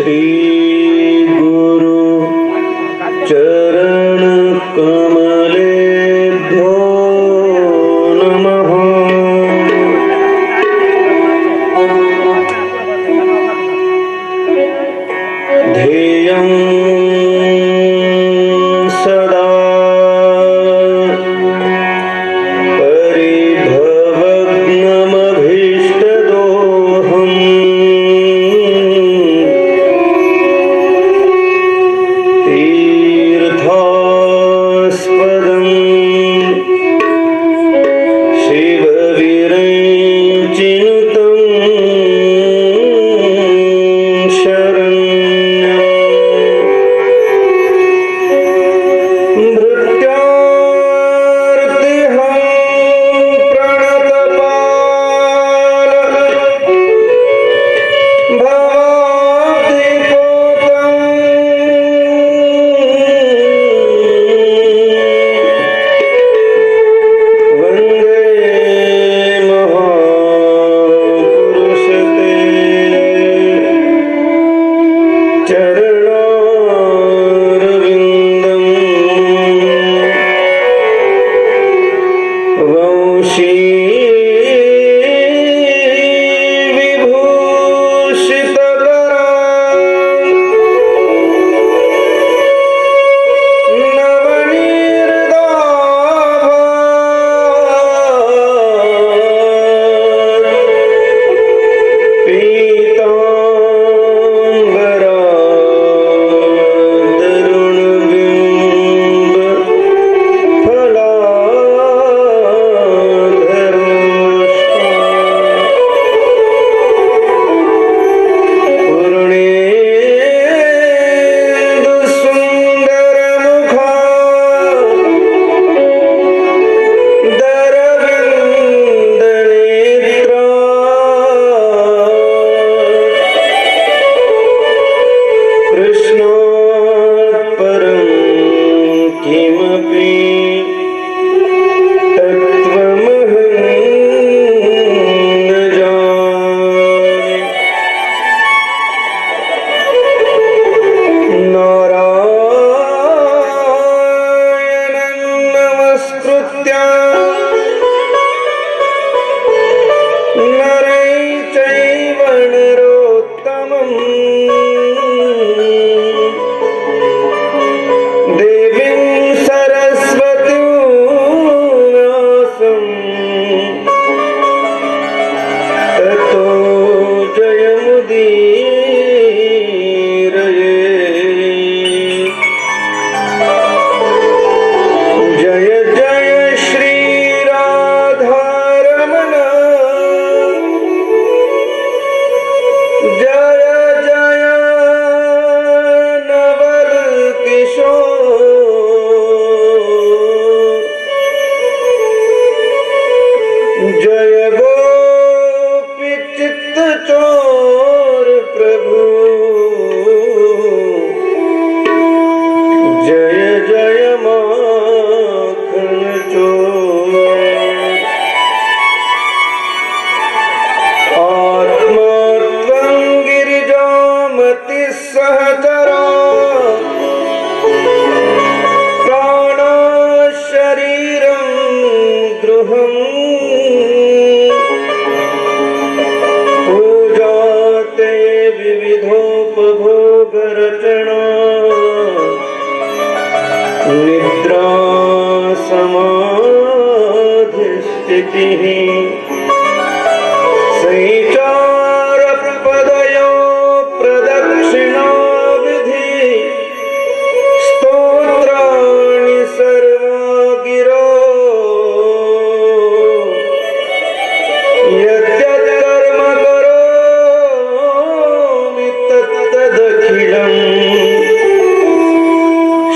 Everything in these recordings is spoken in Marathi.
श्री गुरु चरण कमलेभ्यो नमः। ध्येयं सदा परिभवग्नमभीष्टदोहम् तीर्थास्पदं शिवविरञ्चिनुतं शरण्यम्। भृत्यार्तिहं प्रणतपाल भवाब्धिपोतं वन्दे महापुरुषते चरणारविन्दम्। वंशी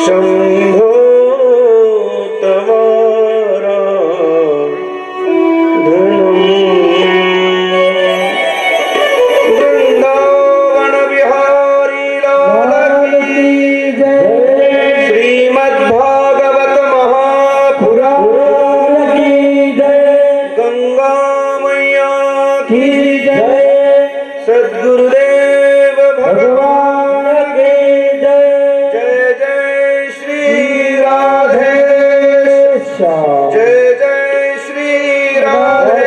शम्भो तवारा धनम्। जय जय श्री राधे,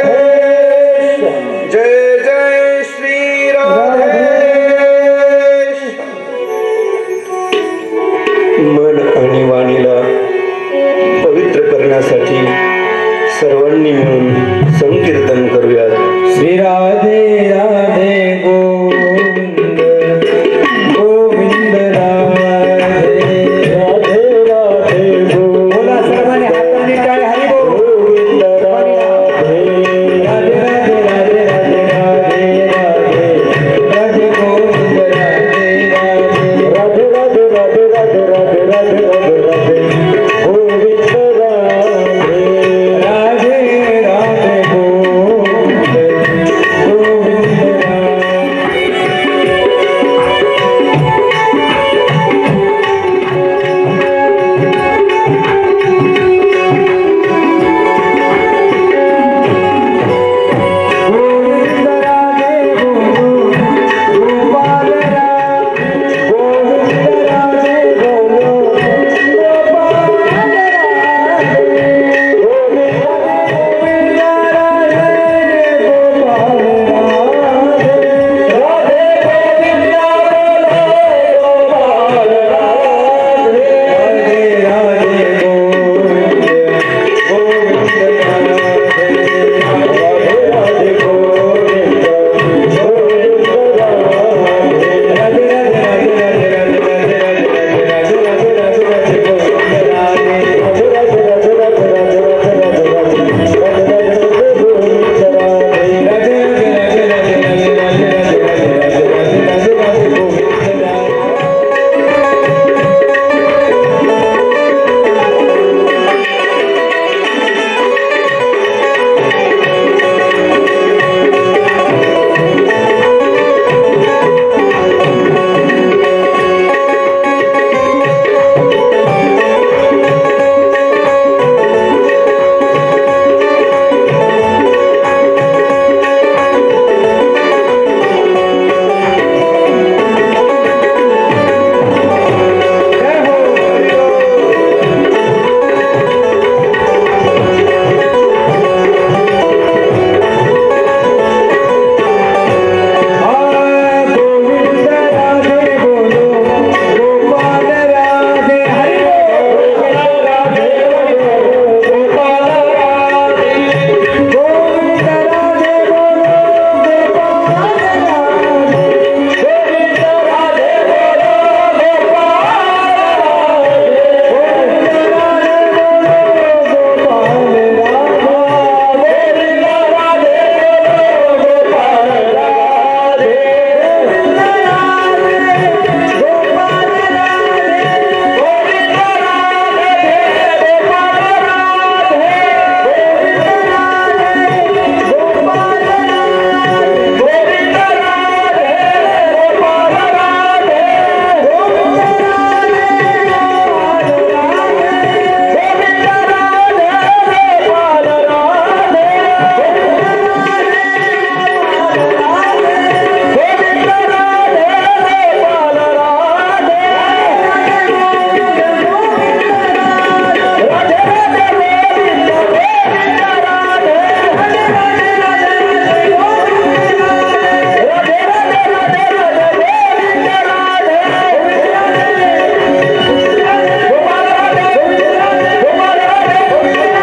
जय जय श्री राधे। मन आणि वाणीला पवित्र करण्यासाठी सर्वांनी मिळून संकीर्तन करूयात। श्री राधे राधे गोविंद गोविंद राधे राधे राधे गोविंद। बोला सर्वांनी हातांनी टाळ्या, हरी बोल। गोविंद राधे राधे राधे राधे राधे राधे राधे गोविंद राधे राधे राधे राधे राधे राधे राधे राधे राधे राधे गोविंद राधे राधे राधे गोविंद गोविंद गोविंद राधे बोलो गोपाल राधे, गोविंद राधे बोलो गोपाल राधे, गोविंद गोविंद राधे गोपाल राधे, राधे गोविंद बोलो गोपाल राधे, राधे राधे गोविंद गोविंद राधे, राधे राधे गोविंद गोविंद राधे, राधे राधे राधे राधे राधे राधे राधे राधे राधे गोविंद राधे, राधे राधे राधे राधे राधे राधे राधे राधे गोविंद राधे, राधे राधे राधे राधे राधे राधे राधे राधे गोविंद राधे। गोविंद राधे बोलो गोपाल राधे, हरि गोविंद राधे बोलो गोपाल राधे, गोविंद राधे बोलो गोपाल राधे, गोविंद राधे बोलो गोपाल राधे, गोविंद राधे बोलो गोपाल राधे, गोविंद राधे बोलो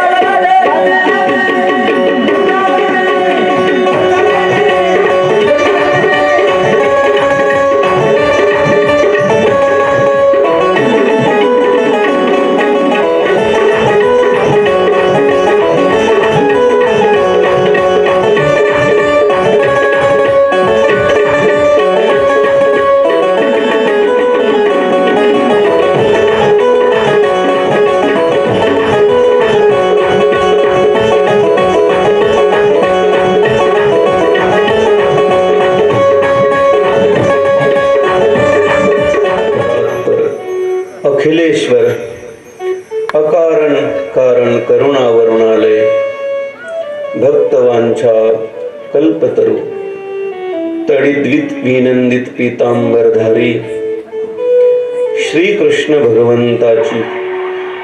गोपाल राधे, अखिलेश्वर अकारण कारण करुणावरुणालय भक्तवांछा कल्पतरू तडिद्वित विनंदित पीतांबरधारी श्री कृष्ण भगवंताची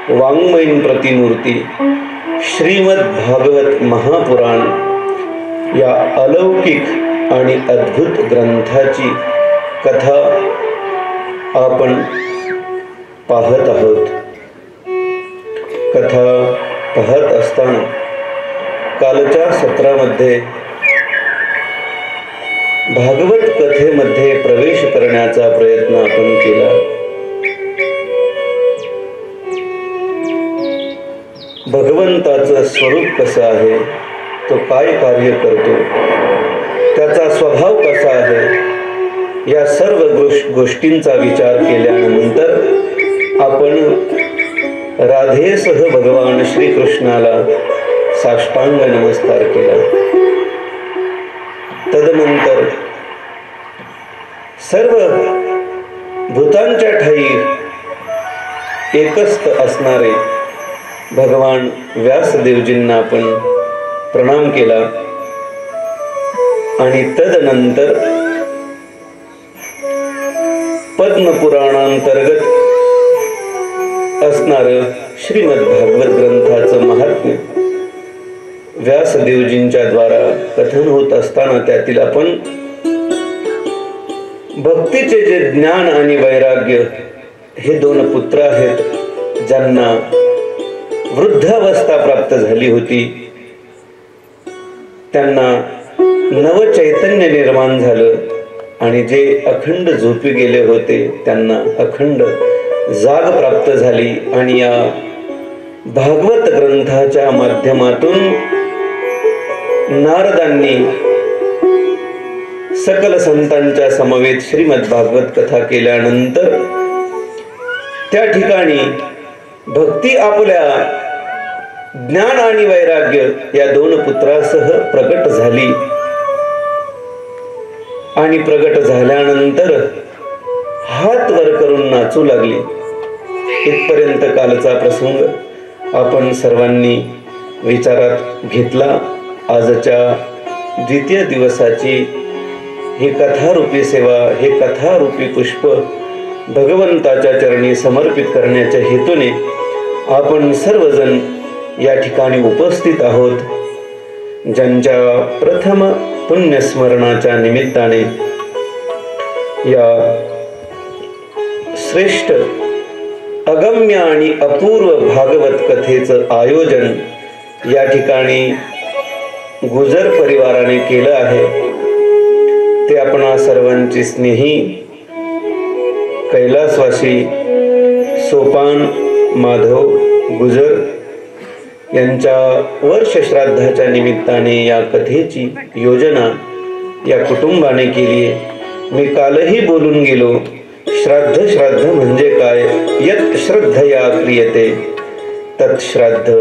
वाङ्मयीन प्रतिमूर्ती श्रीमद भागवत महापुराण या अलौकिक आणि अद्भुत ग्रंथाची कथा आपण पाहत आहोत. कथा पाहत असताना कालच्या सत्रामध्ये भागवत कथेमध्ये प्रवेश करण्याचा प्रयत्न आपण केला. भगवंताचं स्वरूप कसं आहे, तो काय कार्य करतो, त्याचा स्वभाव कसा आहे, या सर्व गोष्टींचा विचार केल्यानंतर आपण राधेसह भगवान श्रीकृष्णाला साष्टांग नमस्कार केला. तदनंतर सर्व भूतांच्या ठाई एकस्थ असणारे भगवान व्यासदेवजींना आपण प्रणाम केला आणि तदनंतर पद्मपुराणांतर्गत असणारं श्रीमद भागवत ग्रंथाचं महात्म्य व्यासदेवजींच्या द्वारा कथन होत असताना त्यातील आपण भक्तीचे जे ज्ञान आणि वैराग्य हे दोन पुत्र आहेत ज्यांना वृद्धावस्था प्राप्त झाली होती, त्यांना नवचैतन्य निर्माण झालं आणि जे अखंड झोपी गेले होते त्यांना अखंड जाग प्राप्त झाली. आणि या भागवत ग्रंथाच्या माध्यमातून नारदांनी सकल संतांच्या समवेत श्रीमद भागवत कथा केल्यानंतर त्या ठिकाणी भक्ती आपल्या ज्ञान आणि वैराग्य या दोन पुत्रासह प्रगट झाली आणि प्रगट झाल्यानंतर हात वर करून नाचू लागली. इथपर्यंत कालचा प्रसंग आपण सर्वांनी विचारात घेतला. आजच्या द्वितीय दिवसाची ही कथारूपी सेवा, हे कथारूपी पुष्प भगवंताच्या चरणी समर्पित करण्याच्या हेतूने आपण सर्वजण या ठिकाणी उपस्थित आहोत. ज्यांच्या प्रथम पुण्यस्मरणाच्या निमित्ताने या श्रेष्ठ अगम्य आणि अपूर्व भागवत कथेचं आयोजन या ठिकाणी गुजर परिवाराने केलं आहे. ते आपणा सर्वांची स्नेही कैलासवासी सोपान माधव गुजर यांच्या वर्ष श्राद्धाच्या निमित्ताने या कथेची योजना या कुटुंबाने केली. मी कालही बोलून गेलो, श्राद्ध श्राद्ध म्हणजे काय, यत श्रद्धया क्रियते तत् श्राद्ध.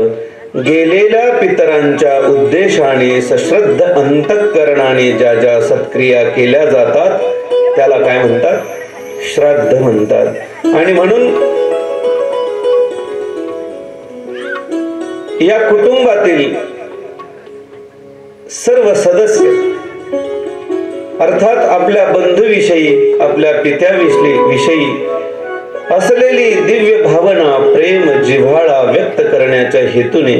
गेलेल्या पितरांच्या उद्देशाने सश्रद्ध अंतःकरणाने ज्या ज्या सत्क्रिया केल्या जातात त्याला काय म्हणतात, श्राद्ध म्हणतात. आणि म्हणून या कुटुंबातील सर्व सदस्य अर्थात आपल्या बंधूविषयी, आपल्या पित्याविषयी असलेली दिव्य भावना, प्रेम, जिव्हाळा व्यक्त करण्याच्या हेतूने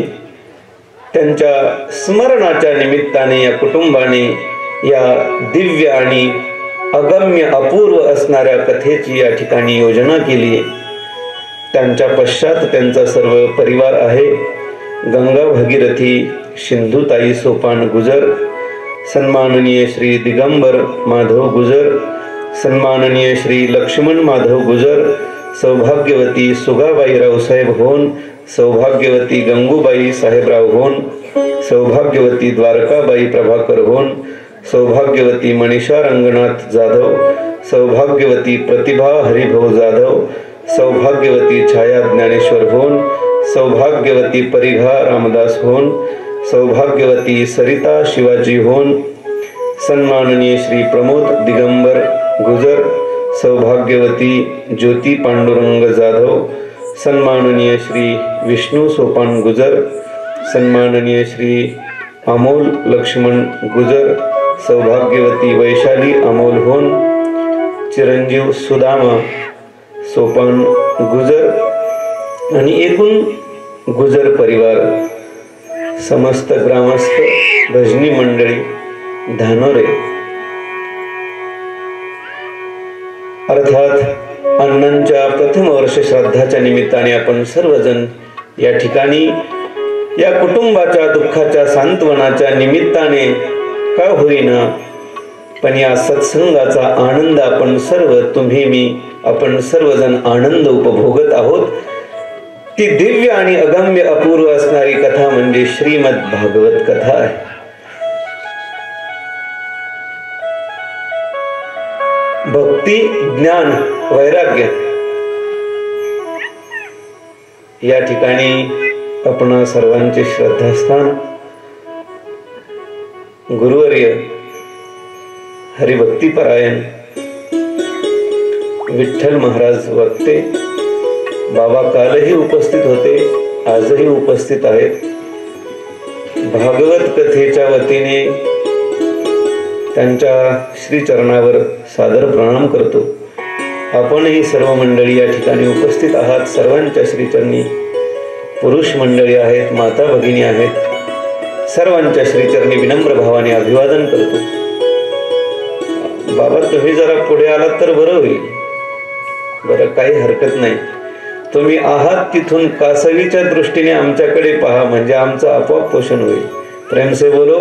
त्यांच्या स्मरणाच्या निमित्ताने या कुटुंबाने या दिव्य आणि अगम्य अपूर्व असणाऱ्या कथेची या ठिकाणी योजना केली. त्यांच्या पश्चात त्यांचा सर्व परिवार आहे. गंगा भगीरथी सिंधुताई सोपान गुजर, सन्माननीय श्री दिगंबर माधव गुजर, सन्माननीय श्री लक्ष्मण माधव गुजर, सौभाग्यवती सुगाबाई रावसाहेब होन, सौभाग्यवती गंगूबाई साहेबराव होन, सौभाग्यवती द्वारकाबाई प्रभाकर होन, सौभाग्यवती मनीषा रंगनाथ जाधव, सौभाग्यवती प्रतिभा हरिभाऊ जाधव, सौभाग्यवती छाया ज्ञानेश्वर होन, सौभाग्यवती परिघा रामदास होन, सौभाग्यवती सरिता शिवाजी होन, सन्माननीय श्री प्रमोद दिगंबर गुजर, सौभाग्यवती ज्योती पांडुरंग जाधव, सन्माननीय श्री विष्णू सोपान गुजर, सन्माननीय श्री अमोल लक्ष्मण गुजर, सौभाग्यवती वैशाली अमोल होन, चिरंजीव सुदामा सोपान गुजर आणि एकूण गुजर परिवार, समस्त ग्रामस्थ, भजनी मंडळी, धानोरे, अर्थात अण्णांच्या प्रथम वर्ष श्राद्धाच्या निमित्ताने आपण सर्वजण या ठिकाणी या कुटुंबाच्या दुःखाच्या सांत्वनाच्या निमित्ताने का होईना पण या सत्संगाचा आनंद आपण सर्व, तुम्ही मी, आपण सर्वजण आनंद उपभोगत आहोत. ती दिव्य आणि अगम्य अपूर्व असणारी कथा म्हणजे श्रीमद भागवत कथा आहे. भक्ती, ज्ञान, वैराग्य या ठिकाणी आपण सर्वांचे श्रद्धास्थान गुरुवर्य हरिभक्तीपरायण विठ्ठल महाराज वक्ते बाबा कालही उपस्थित होते, आजही उपस्थित आहेत. भागवत कथेच्या वतीने त्यांच्या श्रीचरणावर सादर प्रणाम करतो. आपणही सर्व मंडळी या ठिकाणी उपस्थित आहात. सर्वांच्या श्रीचरणी पुरुष मंडळी आहेत, माता भगिनी आहेत, सर्वांच्या श्रीचरणी विनम्र भावाने अभिवादन करतो. बाबा तुम्ही जरा पुढे आलात तर बरं होईल. बरं, काही हरकत नाही. तुम्ही आहात तिथून कासवीच्या दृष्टीने आमच्याकडे पहा, म्हणजे आमचं आपोआप पोषण होईल. प्रेम से बोलो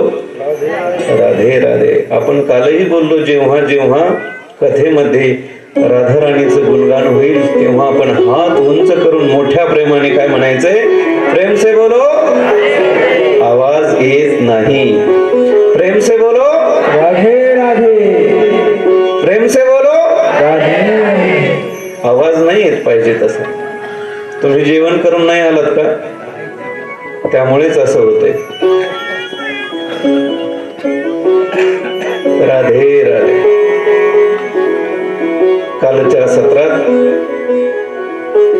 राधे राधे. आपण कालही बोललो, जेव्हा जेव्हा कथेमध्ये राधाराणीचं गुणगान होईल तेव्हा आपण हात उंच करून मोठ्या प्रेमाने काय म्हणायचंय? प्रेम से बोलो. आवाज येत नाही. प्रेम से बोलो राधे राधे. प्रेम से बोलो राधे. आवाज नाही येत पाहिजे तसा. तुम्ही जेवण करून नाही आलात का? त्यामुळेच असं होतंय. राधे राधे. कालच्या सत्रात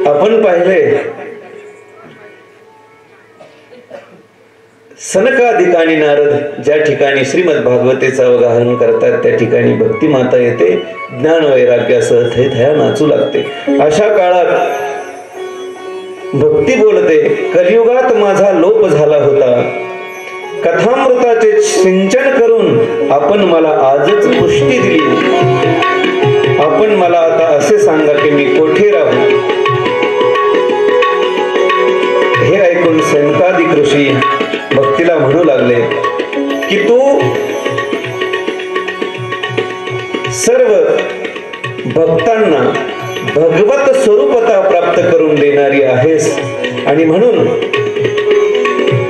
आपण पाहिले सनकादिक आणि नारद ज्या ठिकाणी श्रीमद भागवतेचा अवगाहन करतात त्या ठिकाणी भक्ती माता येते, ज्ञान वैराग्यासह थैथया नाचू लागते. अशा काळात भक्ती बोलते, कलियुगात माझा लोप झाला होता. कथामृताचे सिंचन करून आपण मला आजच पुष्टी दिली. आपण मला आता असे सांगा की मी कोठे राहू? हे ऐकून सनकादिक ऋषी भक्तीला म्हणू लागले की तू सर्व भक्तांना भगवत स्वरूपता प्राप्त करून देणारी आहेस आणि म्हणून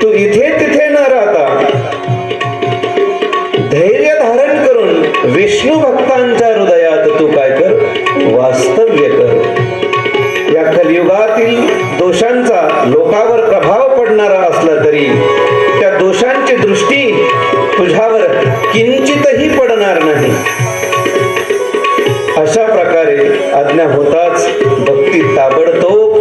तू इथे तिथे न राहता धैर्य धारण करून विष्णू भक्तांच्या हृदयात तू काय कर? वास्तव्य कर. या कलियुगातील दोषांचा लोकावर प्रभाव पडणारा असला तरी त्या दोषांची दृष्टी तुझ्यावर किंचितही पडणार नाही. अशा प्रकारे आज्ञा होताच भक्ती ताबडतोब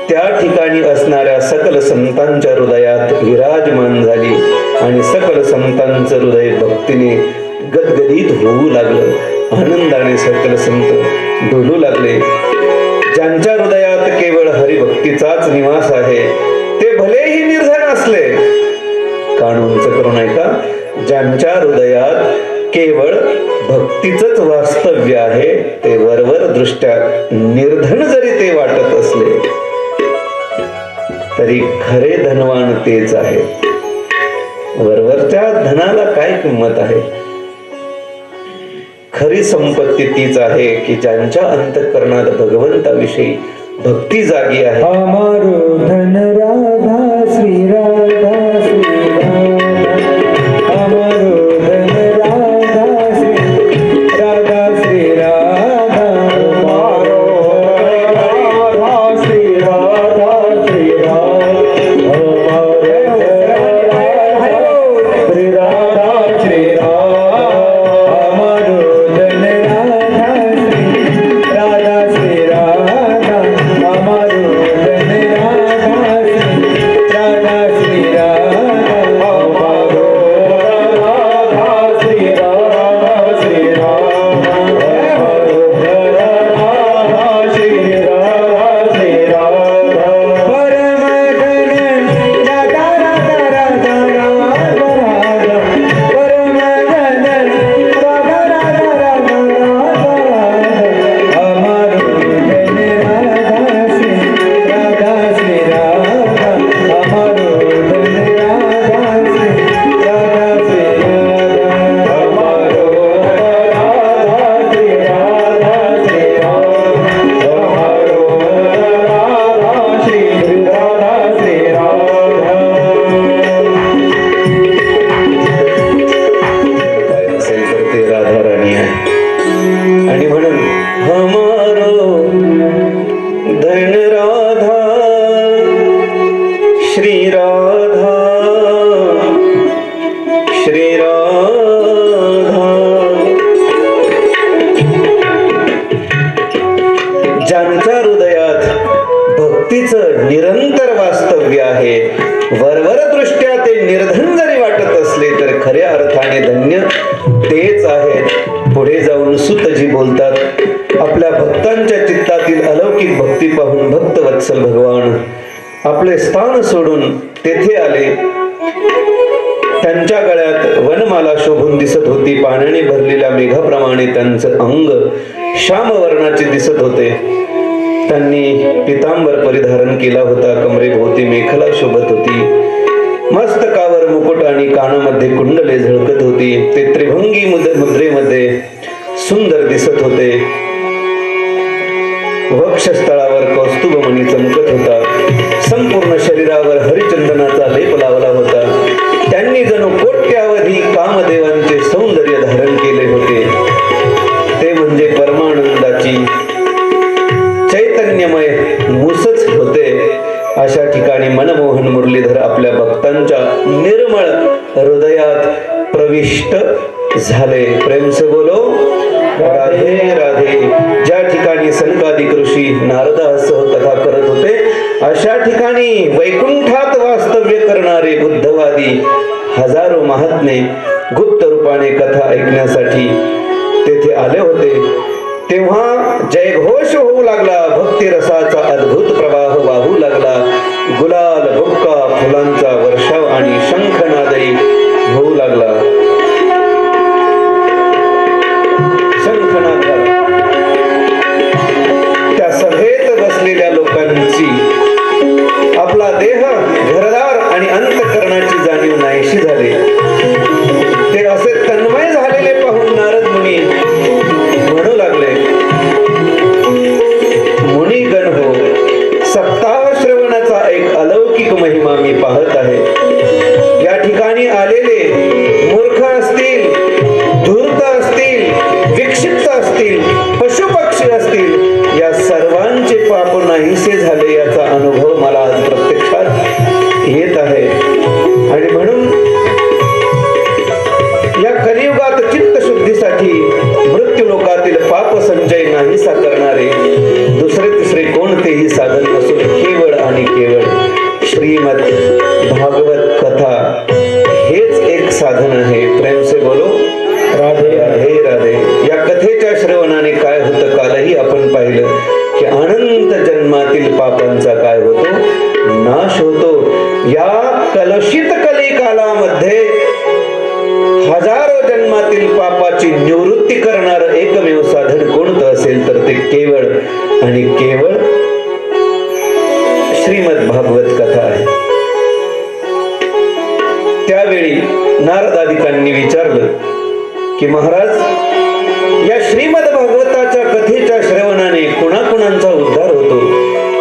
त्या ठिकाणी असणाऱ्या सकल संतांच्या हृदयात विराजमान झाली आणि सकल संतांचं हृदय भक्तीने गदगदित होऊ लागलं. आनंदाने सकल संत डोलू लागले. ज्यांच्या हृदयात केवळ हरिभक्तीचाच निवास आहे ते भलेही निर्धन असले, कानूनच करून ऐका, ज्यांच्या हृदयात केवळ भक्तीचंच वास्तव्य आहे ते वरवर दृष्ट्या निर्धन जरी ते वाटत असले तरी खरे धनवान तेच आहे. वरवरच्या धनाला काय किंमत आहे? खरी संपत्ती तीच आहे की ज्यांच्या अंतःकरणात भगवंताविषयी भक्ती जागी आहे. हमारो धन राधा श्री राधा श्री राधा. हमारो धन राधा श्री राधा श्री राधा. हमारो राधा श्री राधा श्री राधा. श्री राधा श्री राधा. हमारो धन राधा श्री राधा श्री राधा. हमारो धन राधा श्री श्री राधा श्री राधा। ज्यांच्या हृदयात भक्तीचं निरंतर वास्तव्य आहे, वरवर दृष्ट्या ते निर्धन जरी वाटत असले तर खऱ्या अर्थाने धन्य तेच आहेत। पुढे जाऊन सुतजी बोलतात, आपल्या भक्तांच्या चित्तातील अलौकिक भक्ती पाहून भक्तवत्सल भगवान आपले स्थान सोडून तेथे आले। त्यांच्या गळ्यात वनमाला शोभून दिसत होती, पाण्याने भरलेल्या मेघाप्रमाणे त्यांचं अंग श्यामवर्णाचे दिसत होते। त्यांनी पितांबर परिधारण केला होता, कमरेभोवती मेखला शोभत होती, मस्तकावर मुकुट आणि कानामध्ये कुंडले झळकत होती। ते त्रिभंगी मुद्रेमध्ये सुंदर दिसत होते। वक्षस्थळावर कौस्तुभमणी चमकत होता, संपूर्ण शरीरावर हरिचंदनाचा लेप लावला होता। त्यांनी जणू कोट्यावधी कामदेवांचे सौंदर्य धारण केले होते, ते म्हणजे परमानंदाची चैतन्यमय मुसच होते। अशा ठिकाणी मनमोहन मुरलीधर आपल्या भक्तांच्या निर्मळ हृदयात प्रविष्ट झाले। प्रेम से बोलो राधे राधे। ज्या ठिकाणी सनकादिक ऋषी नारदासह कथा करत होते, अशा ठिकाणी वैकुंठात वास्तव्य करणारे बुद्धवादी हजारो महात्मे गुप्त रूपाने कथा ऐकण्यासाठी तेथे आले होते। तेव्हा जयघोष होऊ लागला, भक्ती रसाचा अद्भुत प्रवाह वाहू लागला, गुलाल बुक्का फुलांचा वर्षाव आणि शंखनादही होऊ लागला। शंखनाद झाला। त्या सभेत बसलेल्या लोकांची आपला देह घरदार आणि अंतःकरणाची जाणीव नाहीशी झाली। ते असे तन्मय झालेले पाहून नारद मुनी म्हणू लागले, मुनिगण हो, सप्ताह श्रवणाचा एक अलौकिक महिमा मी पाहत आहे। या ठिकाणी आलेले मूर्ख असतील, धूर्त असतील, विक्षिप्त असतील, पशुपक्षी असतील, या सर्वांचे पाप नाहीसे झाले याचा अनुभव मला आज प्रत्यक्षात येत आहे। आणि म्हणून या कलियुगात चित्तशुद्धीसाठी मृत्यू लोकातील पाप संचय नाहीसा करणारे दुसरे तिसरे कोणतेही साधन नसून केवळ आणि केवळ श्रीमद भागवत कथा हेच एक साधन आहे। प्रेम से बोलो राधे राधे राधे। या कथेच्या श्रवणाने काय होतं, कालही आपण पाहिलं की अनंत जन्मातील पापांचा काय होतो, नाश होतो। या कलुषित कलिकालामध्ये हजारो जन्मातील पापाची निवृत्ती करणारं एकमेव साधन कोणतं असेल तर ते केवळ आणि केवळ श्रीमद भागवत कथा आहे। त्यावेळी नारदादिकांनी विचारलं की महाराज, या श्रीमद भागवताच्या कथेच्या श्रवणाने कुणाकुणांचा उद्धार होतो?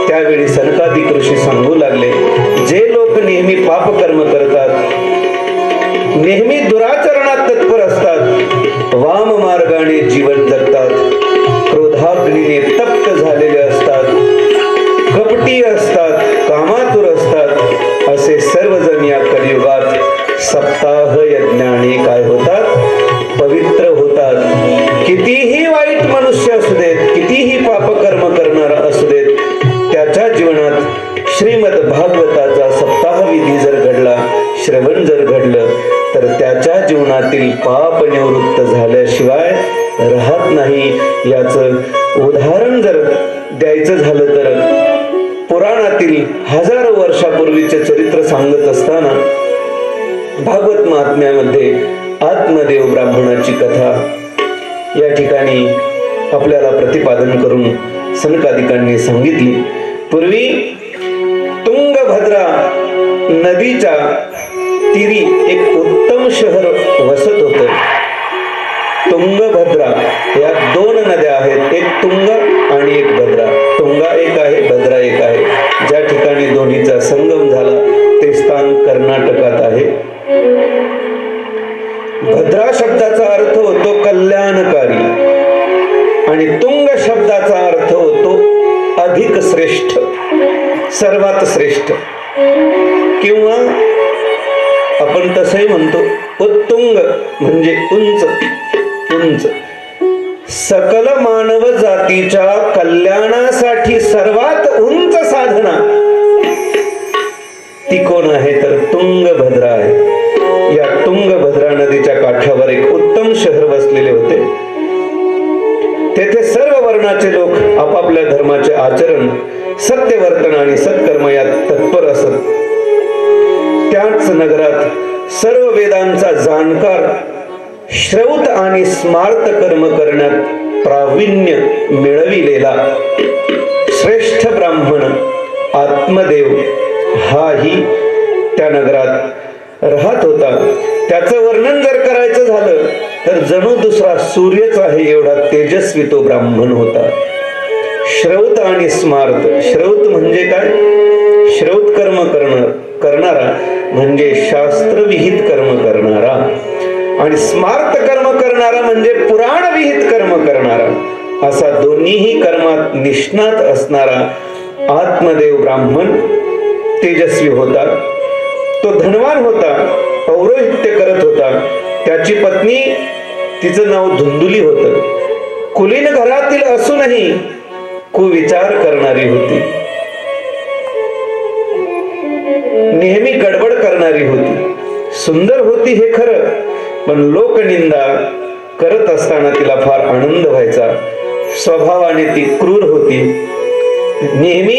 त्यावेळी सनकादिक ऋषी सांगू लागले, जे लोक नेहमी पापकर्म करतात, नेहमी दुराचरणात तत्पर असतात, वाम मार्गाने जीवन जगतात, क्रोधाग्नीने तप्त झालेले असतात, कपटी असतात, कामातुर असतात, असे सर्वजण या कलियुगात सप्ताह यज्ञाने काय होतात, पवित्र होतात। कितीही वाईट मनुष्य असू देत, कितीही पापकर्म करणारा असू देत, त्याच्या जीवनात श्रीमद भागवताचा सप्ताह विधी जर घडला, श्रवण जर घडलं, तर त्याच्या जीवनातील पाप निवृत्त झाल्याशिवाय राहत नाही। याचं उदाहरण जर द्यायचं झालं तर पुराणातील हजारो वर्षापूर्वीचे चरित्र सांगत असताना भागवत महात्म्यामध्ये आत्मदेव ब्राह्मणाची कथा या ठिकाणी आपल्याला प्रतिपादन करून सनकादिकांनी सांगितली। पूर्वी तुंगभद्रा नदीच्या तीरी एक उत्तम शहर वसत होतं। तुंगभद्रा या दोन नद्या आहेत, एक तुंग आणि एक भद्रा। तुंगा एक आहे, भद्रा एक आहे। ज्या ठिकाणी दोन्हीचा संगम झाला ते स्थान कर्नाटकात आहे। भद्रा शब्दाचा अर्थ होतो कल्याणकारी आणि तुंग शब्दाचा अर्थ होतो अधिक श्रेष्ठ, सर्वात श्रेष्ठ। किंवा आपण तसंही म्हणतो उत्तुंग म्हणजे उंच उंच. सकल मानव जातीच्या कल्याणासाठी सर्वात उंच साधना ती कोण आहे तर तुंगभद्रा आहे. या तुंगभद्रा नदीच्या काठावर एक उत्तम शहर वसलेले होते. तेथे सर्व वर्णाचे लोक आपापल्या धर्माचे आचरण, सत्यवर्तन आणि सत्कर्म यात तत्पर असत. त्याच नगरात सर्व वेदांचा जाणकार, श्रौत आणि स्मार्त कर्म करण्यात प्रावीण्य मिळविलेला श्रेष्ठ ब्राह्मण आत्मदेव हाही त्या नगरात राहत होता. त्याचं वर्णन जर करायचं झालं तर जणू दुसरा सूर्यच आहे एवढा तेजस्वी तो ब्राह्मण होता. श्रौत आणि स्मार्त. श्रौत म्हणजे काय? श्रौत कर्म करणारा म्हणजे शास्त्रविहित कर्म करणारा, आणि स्मार्त कर्म करणारा म्हणजे पुराण विहित कर्म करणारा. असा दोन्हीही कर्मात निष्णात असणारा आत्मदेव ब्राह्मण तेजस्वी होता. तो धनवान होता, पौरोहित्य करत होता. त्याची पत्नी, तिचं नाव धुंदुली होतं. कुलीन घरातील असूनही कुविचार करणारी होती, नेहमी गडबड करणारी होती. सुंदर होती हे खरं, पण लोकनिंदा करत असताना तिला फार आनंद व्हायचा. स्वभावाने ती क्रूर होती. नेहमी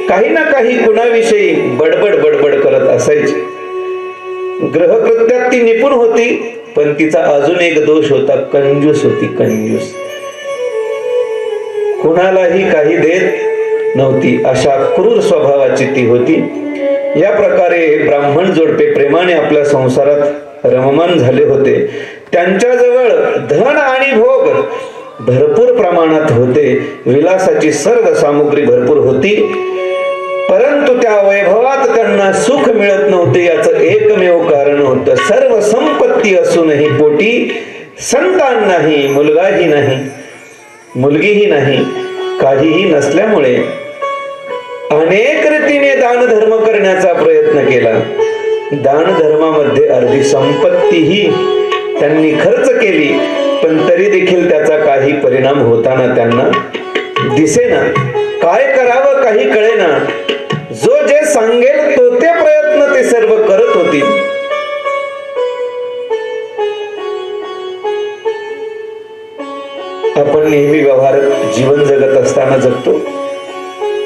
काही ना काही कुणाविषयी बडबड बडबड करत असायची. ग्रहकृत्यात ती निपुण होती, पण तिचा अजून एक दोष होता, कंजूस होती. कंजूस, कुणालाही काही देत नव्हती, अशा क्रूर स्वभावाची ती होती. या प्रकारे ब्राह्मण जोडपे प्रेमाने आपल्या संसारात रममान झाले होते. त्यांच्याजवळ धन आणि भोग भरपूर प्रमाणात होते. विलासाची सर्व सामुग्री भरपूर होती, परंतु त्या वैभवात त्यांना सुख मिळत नव्हते. याचं एकमेव कारण होतं, सर्व संपत्ती असूनही पोटी संतान नाही, मुलगाही नाही, मुलगीही नाही, काहीही नसल्यामुळे अनेक रीतीने दान धर्म करण्याचा प्रयत्न केला. दान धर्मामध्ये अर्धी संपत्तीही त्यांनी खर्च केली, पण तरी देखील त्याचा काही परिणाम होताना त्यांना दिसेना. काय करावं काही कळेना. जो जे सांगेल तो ते प्रयत्न ते सर्व करत होती. आपण नेहमी व्यवहार जीवन जगत असताना जगतो.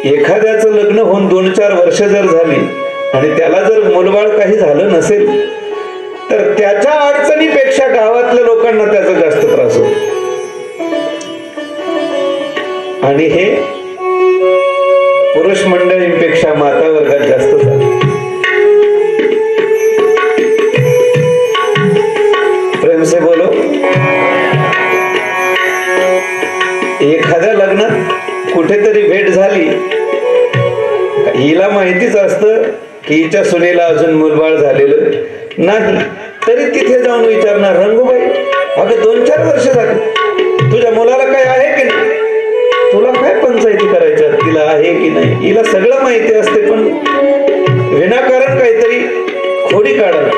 एखाद्याचं लग्न होऊन 2-4 वर्ष जर झाली आणि त्याला जर मुलबाळ काही झालं नसेल तर त्याच्या अडचणीपेक्षा गावातल्या लोकांना त्याचा जास्त त्रास होतो. आणि हे पुरुष मंडळींपेक्षा माता वर्गात जास्त झालं. प्रेम से बोलो. एखाद्या लग्नात कुठेतरी भेट झाली, हिला माहितीच असतं की हिच्या सुनेला अजून मुलबाळ झालेलं नाही, तरी तिथे जाऊन विचारणार, रंगूबाई अगं 2-4 वर्ष झाली, तुझ्या मुलाला काय आहे की नाही? तुला काय पंचायती करायच्या, तिला आहे की नाही? हिला सगळं माहिती असते, पण विनाकारण काहीतरी खोडी काढा.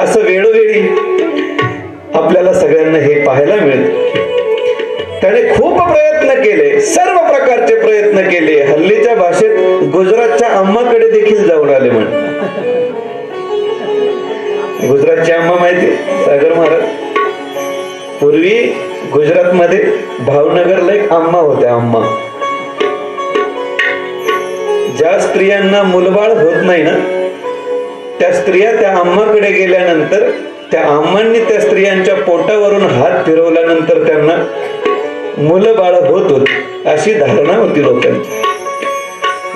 असं वेळोवेळी आपल्याला सगळ्यांना हे पाहायला मिळतं. त्याने खूप प्रयत्न केले, सर्व प्रकारचे प्रयत्न केले. हल्लीच्या भाषेत गुजरातच्या अम्माकडे देखील जाऊन आले म्हणे. गुजरातची अम्मा माहिती, सागर महाराज. पूर्वी गुजरातमध्ये भावनगरला एक अम्मा होत्या. अम्मा, ज्या स्त्रियांना मुलबाळ होत नाही ना, त्या स्त्रिया त्या अम्माकडे गेल्यानंतर त्या अम्मांनी त्या स्त्रियांच्या पोटावरून हात फिरवल्यानंतर त्यांना मुलं बाळ होत होती, अशी धारणा होती लोकांची.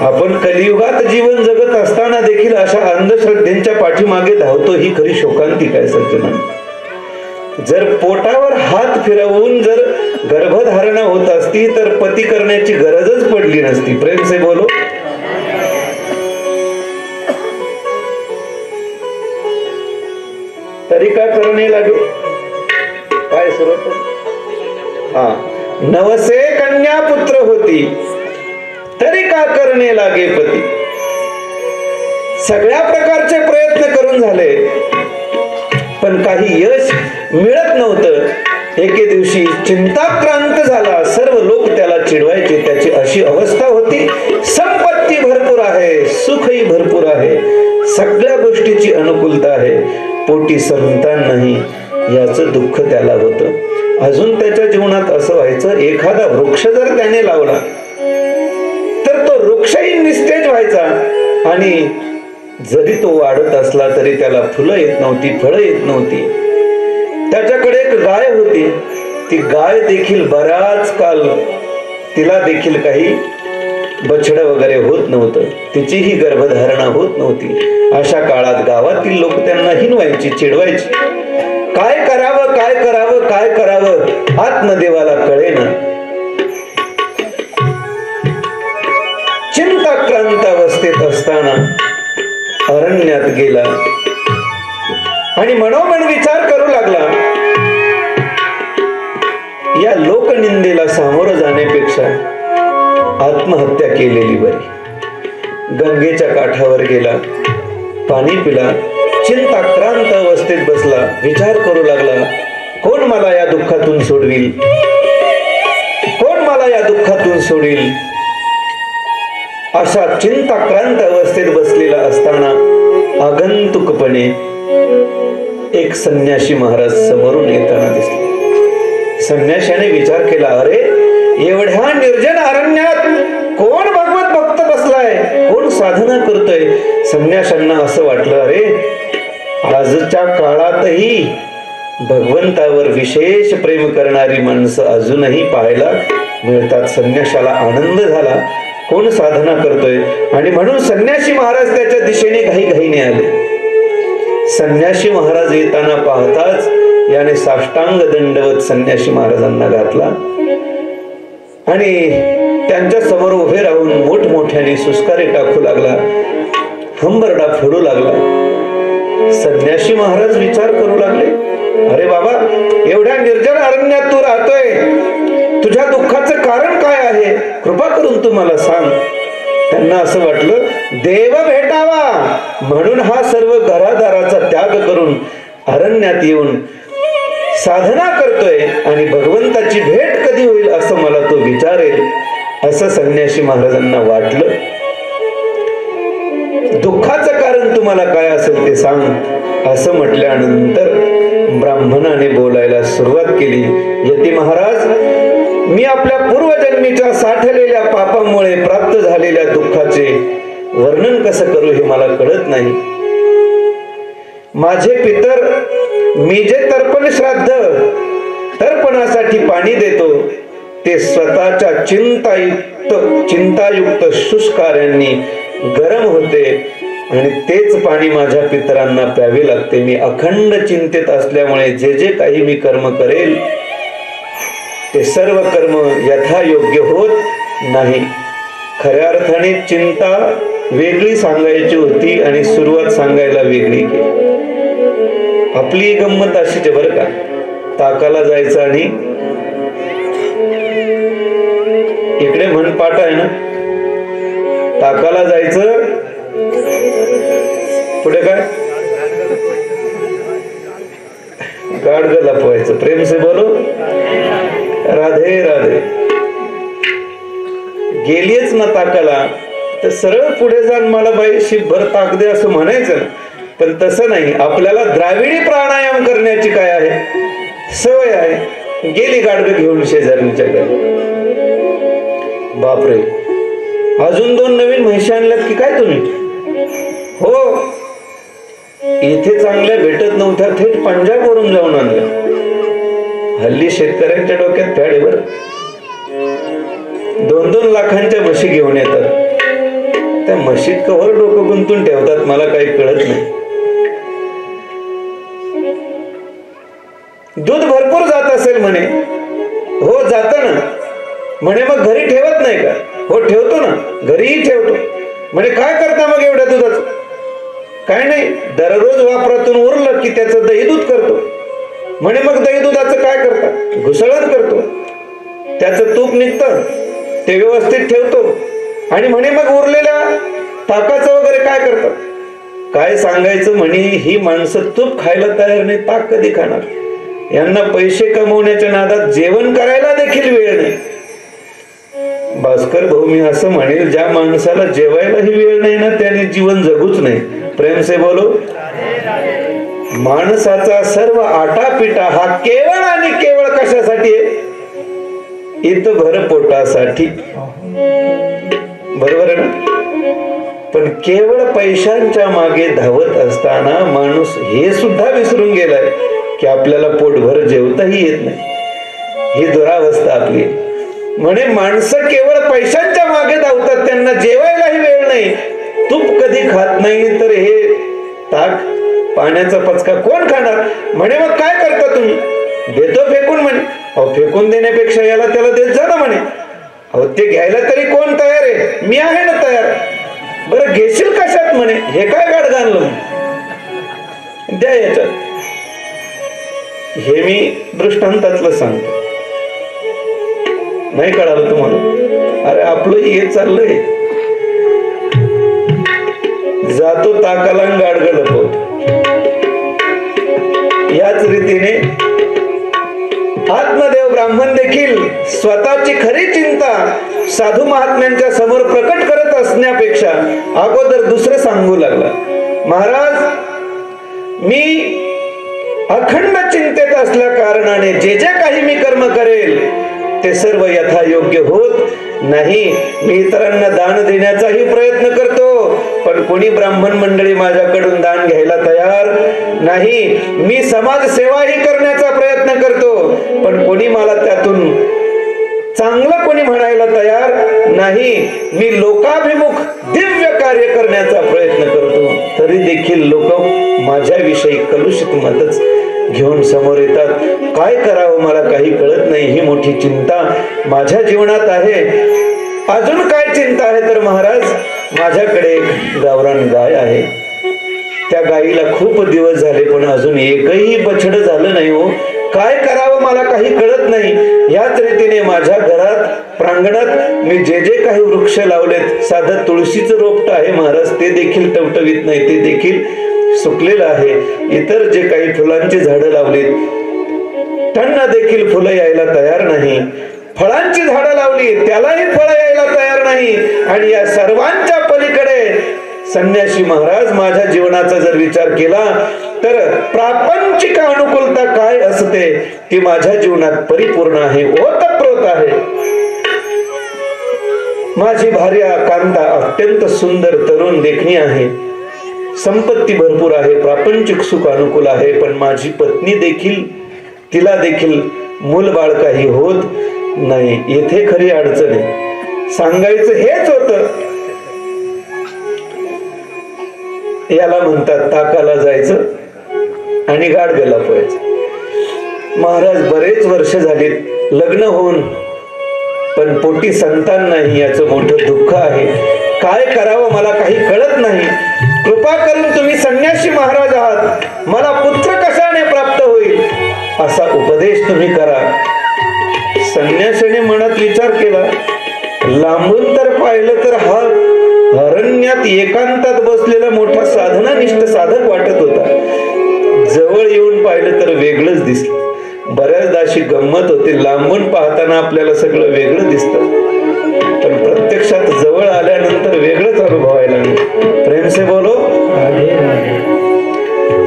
आपण कलियुगात जीवन जगत असताना देखील अशा अंधश्रद्धेच्या पाठीमागे धावतो, ही खरी शोकांतिका आहे सज्जनांनो. जर पोटावर हात फिरवून जर गर्भधारणा होत असती तर पती करण्याची गरजच पडली नसती. प्रेम से बोलो. तरी काय करणे लागे, काय सुरत. हा, नवसे कन्या पुत्र होती, तरी का करणे लागे पती. सगळ्या प्रकारचे प्रयत्न करून झाले पण काही यश मिळत नव्हतं. एके दिवशी चिंताक्रांत झाला. सर्व लोक त्याला चिडवायचे. त्याची अशी अवस्था होती. संपत्ती भरपूर आहे, सुखही भरपूर आहे, सगळ्या गोष्टीची अनुकूलता आहे, पोटी संतान नाही याचं दुःख त्याला होतं. अजून त्याच्या जीवनात असं व्हायचं, एखादा वृक्ष जर त्याने लावला तर तो वृक्षही निस्तेज व्हायचा आणि जरी तो वाढत असला तरी त्याला फुलं येत नव्हती, फळं येत नव्हती. त्याच्याकडे एक गाय होती. ती गाय देखील बराच काल तिला देखील काही बछडं वगैरे होत नव्हतं, तिचीही गर्भधारणा होत नव्हती. अशा काळात गावातील लोक त्यांना हिनवायची, चिडवायची. काय करावं, काय करावं, काय करावं आत्मदेवाला कळेना. चिंताक्रांत अवस्थेत असताना अरण्यात गेला आणि मनोमन विचार करू लागला, या लोकनिंदेला सामोरं जाण्यापेक्षा आत्महत्या केलेली बरी. गंगेच्या काठावर गेला, पाणी पिला, चिंताक्रांत अवस्थेत बसला, विचार करू लागला, कोण मला या दुःखातून सोडविल, कोण मला या दुःखातून सोडविल. अशा चिंताक्रांत अवस्थेत बसलेला असताना आगंतुकपणे एक संन्यासी महाराज समोरून येताना दिसले. संन्याशाने विचार केला, अरे एवढ्या निर्जन अरण्यात कोण भगवत भक्त बसलाय, कोण साधना करतोय. संन्याशांना असं वाटलं, अरे आजच्या काळातही भगवंतावर विशेष प्रेम करणारी माणसं अजूनही पाहायला मिळतात. संन्याशाला आनंद झाला, कोण साधना करतोय. आणि म्हणून संन्यासी महाराज त्याच्या दिशेने घाईघाईने आले. संन्यासी महाराज येताना पाहताच याने साष्टांग दंडवत संन्यासी महाराजांना घातला आणि त्यांच्या समोर उभे राहून मोठमोठ्याने सुस्कारे टाकू लागला, हंबरडा फोडू लागला. संन्यासी महाराज विचार करू लागले, अरे बाबा, एवढ्या निर्जन अरण्यात तू राहतोय, तुझ्या दुःखाचं कारण काय आहे, कृपा करून तू मला सांग. त्यांना असं वाटलं, देव भेटावा म्हणून हा सर्व घरादाराचा त्याग करून अरण्यात येऊन साधना करतोय आणि भगवंताची भेट कधी होईल असं मला तो विचारेल, असं संन्यासी महाराजांना वाटलं. दुःखाचं कारण तुम्हाला काय असेल ते सांग, असं म्हटल्यानंतर ब्राह्मणाने बोलायला सुरुवात केली. यती महाराज, मी आपल्या पूर्वजन्मीच्या साठलेल्या पापामुळे प्राप्त झालेल्या दुःखाचे वर्णन कसं करू हे मला कळत नाही. माझे पितर मी जे तर्पण श्राद्ध तर्पणासाठी पाणी देतो ते स्वतःच्या चिंतायुक्त शुष्कार्यांनी गरम होते आणि तेच पाणी माझ्या पितरांना प्यावे लागते. मी अखंड चिंतेत असल्यामुळे जे जे काही मी कर्म करेल ते सर्व कर्म यथायोग्य होत नाही. खऱ्या अर्थाने चिंता वेगळी सांगायची होती आणि सुरुवात सांगायला वेगळी केली. आपली गंमत अशीच आहे बरं का. ताकाला जायचं आणि इकडे म्हणपाट आहे ना, ताकाला जायचं, पुढे काय गाडग लपवायचं. प्रेम से बोलो राधे राधे. गेलीच ना ताकाला तर सरळ पुढे जाऊन मला बाई शिभर ताक दे असं म्हणायचं ना. पण तसं नाही, आपल्याला द्राविडी प्राणायाम करण्याची काय आहे सवय आहे. गेली गाडग घेऊन शेजारीच्या घरी. बापरे, अजून 2 नवीन म्हशी आणल्यात की काय तुम्ही? हो, इथे चांगल्या भेटत नव्हत्या, थेट पंजाब वरून जाऊन आणल्या. हल्ली शेतकऱ्यांच्या डोक्यात फॅड आहे बरं. 2-2 लाखांच्या म्हशी घेऊन येतात. त्या म्हशीत कवर डोकं गुंतून ठेवतात मला काही कळत नाही. दूध भरपूर जात असेल म्हणे. हो जात ना म्हणे. मग घरी ठेवत नाही का? हो ठेवतो ना, घरीही ठेवतो. म्हणे काय करता मग एवढ्या दुधाचं? काय नाही, दररोज वापरातून उरलं की त्याचं दही दूध करतो. म्हणे मग दही दुधाचं काय करता? घुसळण करतो. त्याचं तूप निघतं ते व्यवस्थित ठेवतो. आणि म्हणे मग उरलेल्या ताकाचं वगैरे काय करतात? काय सांगायचं म्हणे, ही माणसं तूप खायला तयार नाही, ताक कधी खाणार? यांना पैसे कमवण्याच्या नादात जेवण करायला देखील वेळ नाही. भास्कर भाऊ, मी असं म्हणेल, ज्या माणसाला जेवायलाही वेळ नाही ना, त्याने जीवन जगूच नाही. प्रेम से बोलो. माणसाचा सर्व आटापिटा हा केवळ आणि केवळ कशासाठी आहे? इथं भर पोटासाठी. बरोबर आहे ना? पण केवळ पैशांच्या मागे धावत असताना माणूस हे सुद्धा विसरून गेलाय की आपल्याला पोटभर जेवताही येत नाही. ही दुरावस्था आपली. म्हणे माणसं केवळ पैशांच्या मागे धावतात, त्यांना जेवायलाही वेळ नाही, तूप कधी खात नाही, तर हे ताक पाण्याचा पचका कोण खाणार? म्हणे मग काय करता तुम्ही? देतो फेकून. म्हणे अहो, फेकून देण्यापेक्षा याला त्याला देत जा ना. म्हणे अहो, ते घ्यायला तरी कोण तयार आहे? मी आहे ना तयार. बरं घेशील कशात? म्हणे हे काय गाड घाललं, द्या याच्यात. हे मी दृष्टांतातलं सांगतो, नाही कळालं तुम्हाला? अरे आपलं हे चाललंय, जातो ताकाला गाडगं लपवतो. याच रीतीने आत्मदेव ब्राह्मण देखील स्वतःची खरी चिंता साधू महात्म्यांच्या समोर प्रकट करत असण्यापेक्षा अगोदर दुसरं सांगू लागला. महाराज, मी अखंड चिंतेत असल्या कारणाने जे जे काही मी कर्म करेल ते सर्व यथायोग्य होत नाही. मी इतरांना दान देण्याचाही प्रयत्न करतो, पण कोणी ब्राह्मण मंडळी माझ्याकडून दान घ्यायला तयार नाही. मी समाज सेवाही करण्याचा प्रयत्न करतो, पण कोणी मला त्यातून चांगलं कोणी म्हणायला तयार नाही. मी लोकाभिमुख दिव्य कार्य करण्याचा प्रयत्न करतो, तरी देखील लोक माझ्याविषयी कलुषित मतच घेऊन समोर येतात. काय करावं मला काही कळत नाही. ही मोठी चिंता माझ्या जीवनात आहे. अजून काय चिंता आहे तर महाराज, माझ्याकडे एक गावरान गाय आहे. त्या गायीला खूप दिवस झाले, पण अजून एकही बछड झालं नाही हो. काय करावं मला काही कळत नाही. याच रीतीने माझ्या घरात प्रांगणात मी जे जे काही वृक्ष लावलेत, साधं तुळशीचं रोपट आहे महाराज, ते देखील टवटवीत नाही, ते देखील सुकलेलं आहे. इतर जे काही फुलांची झाडं लावलीत त्यांना देखील फुलं यायला तयार नाही. फळांची झाडं लावली, त्यालाही फळं यायला तयार नाही. आणि या सर्वांच्या पलीकडे संन्यासी महाराज, माझ्या जीवनाचा जर विचार केला तर प्रापंचिक अनुकूलता काय असते ती माझ्या जीवनात परिपूर्ण आहे, ओतप्रोत आहे. माझी भार्या कांता अत्यंत सुंदर तरुण देखणी आहे, संपत्ती भरपूर आहे, प्रापंचिक सुख अनुकूल आहे. पण माझी पत्नी देखील, तिला देखील मूलबाळ काही होत नाही. येथे खरी अडचण आहे. सांगायचं हेच होतं. याला म्हणतात ताकाला जायचं आणि गाडगं लपवायचं. महाराज, बरेच वर्ष झालीत लग्न होऊन, पण पोटी संतान नाही, याचं मोठं दुःख आहे. काय करावं मला काही कळत नाही. कृपा करून तुम्ही संन्यासी महाराज आहात, मला पुत्र कशाने प्राप्त होईल असा उपदेश तुम्ही करा. संन्यासीने मनात विचार केला. लांबून तर पाहिलं तर हा अरण्यात एकांतात बसलेला मोठा साधनानिष्ठ साधक वाटत होता. जवळ येऊन पाहिलं तर वेगळंच दिसलं. बऱ्याचदा अशी गंमत होते, लांबून पाहताना आपल्याला सगळं वेगळं दिसतं, पण प्रत्यक्षात जवळ आल्यानंतर वेगळंच अनुभवायला लागलं. प्रेम से बोलो.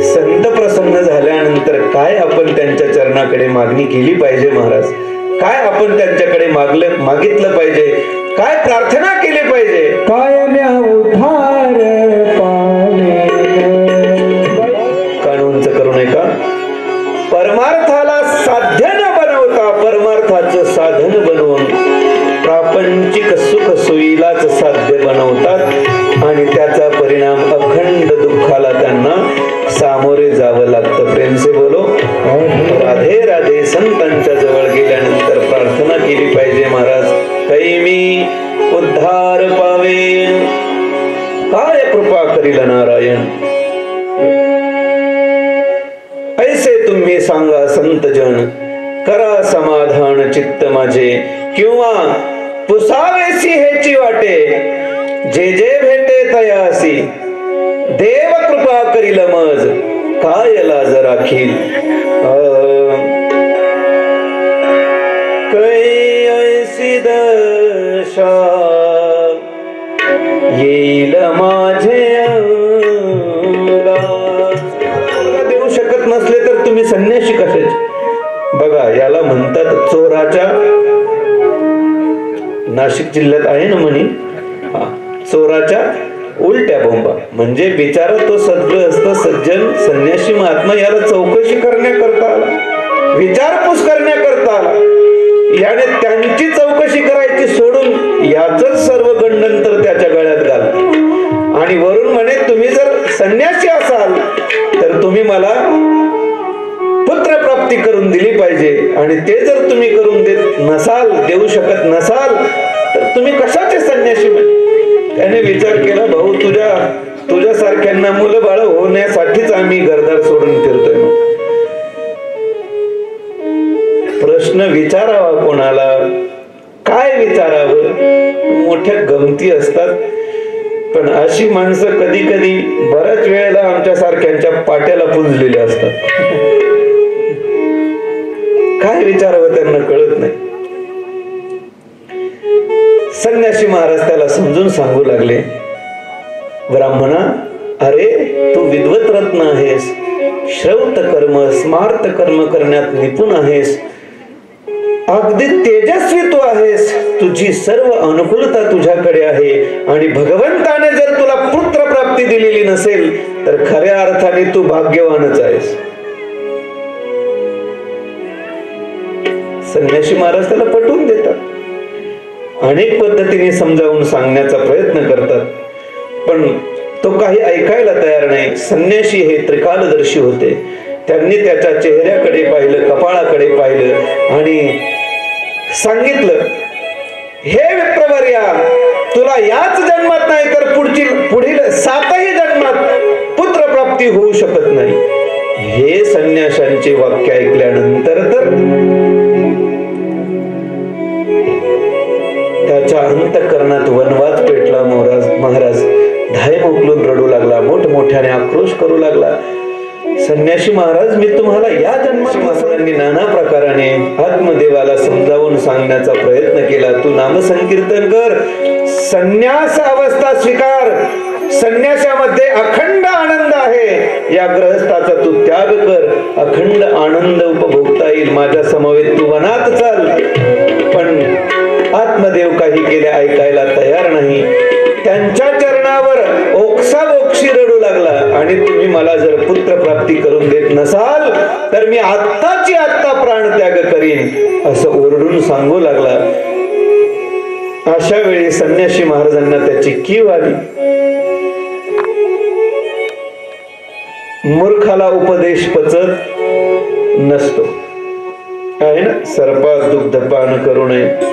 संत प्रसन्न झाल्यानंतर काय आपण त्यांच्या चरणाकडे मागणी केली पाहिजे महाराज? काय आपण त्यांच्याकडे मागितलं पाहिजे? काय प्रार्थना केली पाहिजे? कायम्या उद्धार कानूनच करू नये का? परमार्थाला साध्य न बनवता परमार्थाचं साधन बनवून प्रापंचिक सुख सोयीलाच साध्य बनवतात आणि त्याचा परिणाम अखंड दुःखाला त्यांना सामोरे जावं लागतं. प्रेम से बोलो. राधे राधे. संतांच्या जवळ गेल्यानंतर प्रार्थना केली पाहिजे महाराज, कैमी उद्धार पावे, काय कृपा करील नारायण. ऐसे तुम्ही सांगा संतजन, करा समाधान चित्त माझे, किंवा पुसावेसी हेची वाटे, जे जे भेटे तयासी देव कृपा करील मज काय लाज राखील कैसी दशा येईल माझे देऊ शकत नसले तर तुम्ही संन्याशी कशाचे? बघा याला म्हणतात चोराच्या, नाशिक जिल्ह्यात आहे ना म्हणी, चोराच्या उलट्या बोंबा. म्हणजे बिचारा तो सद्गृहस्थ सज्जन संन्यासी महात्मा याला चौकशी करण्याकरता आला, विचारपूस करण्याकरता आला. याने त्यांची चौकशी करायची सोडून याच सर्व गंडंतर त्याच्या गळ्यात घालतो आणि वरून म्हणे तुम्ही जर संन्यासी असाल तर तुम्ही मला पुत्र प्राप्ती करून दिली पाहिजे आणि ते जर तुम्ही करून देत नसाल, देऊ शकत नसाल तर तुम्ही कशाचे संन्यासी म्हणे. त्याने विचार केला भाऊ तुझ्या सारख्यांना मुलं बाळ होण्यासाठीच आम्ही घरदार सोडून फिरतोय. प्रश्न विचारावा कोणाला, काय विचारावं, मोठ्या गमती असतात. पण अशी माणसं कधी कधी बऱ्याच वेळेला आमच्या सारख्यांच्या पाट्याला पुंजलेली असतात. काय विचारावं त्यांना कळत नाही. संन्यासी महाराज त्याला समजून सांगू लागले, ब्राह्मणा अरे तू विद्वत रत्न आहेस, श्रौत कर्म स्मार्त कर्म करण्यात निपुण आहेस, अगदी तेजस्वी तू आहेस, तुझी सर्व अनुकूलता तुझ्याकडे आहे आणि भगवंताने जर तुला पुत्र प्राप्ती दिलेली नसेल तर खऱ्या अर्थाने तू भाग्यवानच आहेस. संन्यासी महाराज त्याला पटवून देतात, अनेक पद्धतीने समजावून सांगण्याचा प्रयत्न करतात, पण तो काही ऐकायला तयार नाही. संन्यासी हे त्रिकालदर्शी होते. त्यांनी त्याच्या चेहऱ्याकडे पाहिलं, कपाळाकडे पाहिलं आणि सांगितलं, हे विप्रवर्या तुला याच जन्मात नाही तर पुढील 7ही जन्मात पुत्र प्राप्ती होऊ शकत नाही. हे संन्याशांचे वाक्य ऐकल्यानंतर तर त्याच्या अंतःकरणात वनवाद पेटला. महाराज धाय मोकलून रडू लागला, मोठमोठ्याने आक्रोश करू लागला. संन्यासी महाराज मी तुम्हाला या जन्मात महाराजांनी नाना प्रकाराने आत्मदेवाला समजावून सांगण्याचा प्रयत्न केला. तू नामसंकीर्तन कर, संन्यास अवस्था स्वीकार, संन्यासामध्ये अखंड आनंद आहे. या ग्रहस्थाचा तू त्याग कर, अखंड आनंद उपभोगता येईल. माझ्या समवेत तू वनात चाल. पण आत्मदेव काही केले ऐकायला तयार नाही. त्यांच्या चरणावर ओक्साबोक्षी रडू लागला आणि तुम्ही मला जर पुत्र प्राप्ती करून देत नसाल तर मी आत्ताची आत्ता प्राणत्याग करीन असं ओरडून सांगू लागला. अशा वेळी संन्यासी महाराजांना त्याची कीव आली. मूर्खाला उपदेश पचत नसतो आहे ना. सर्पा दुग्धपान करू नये.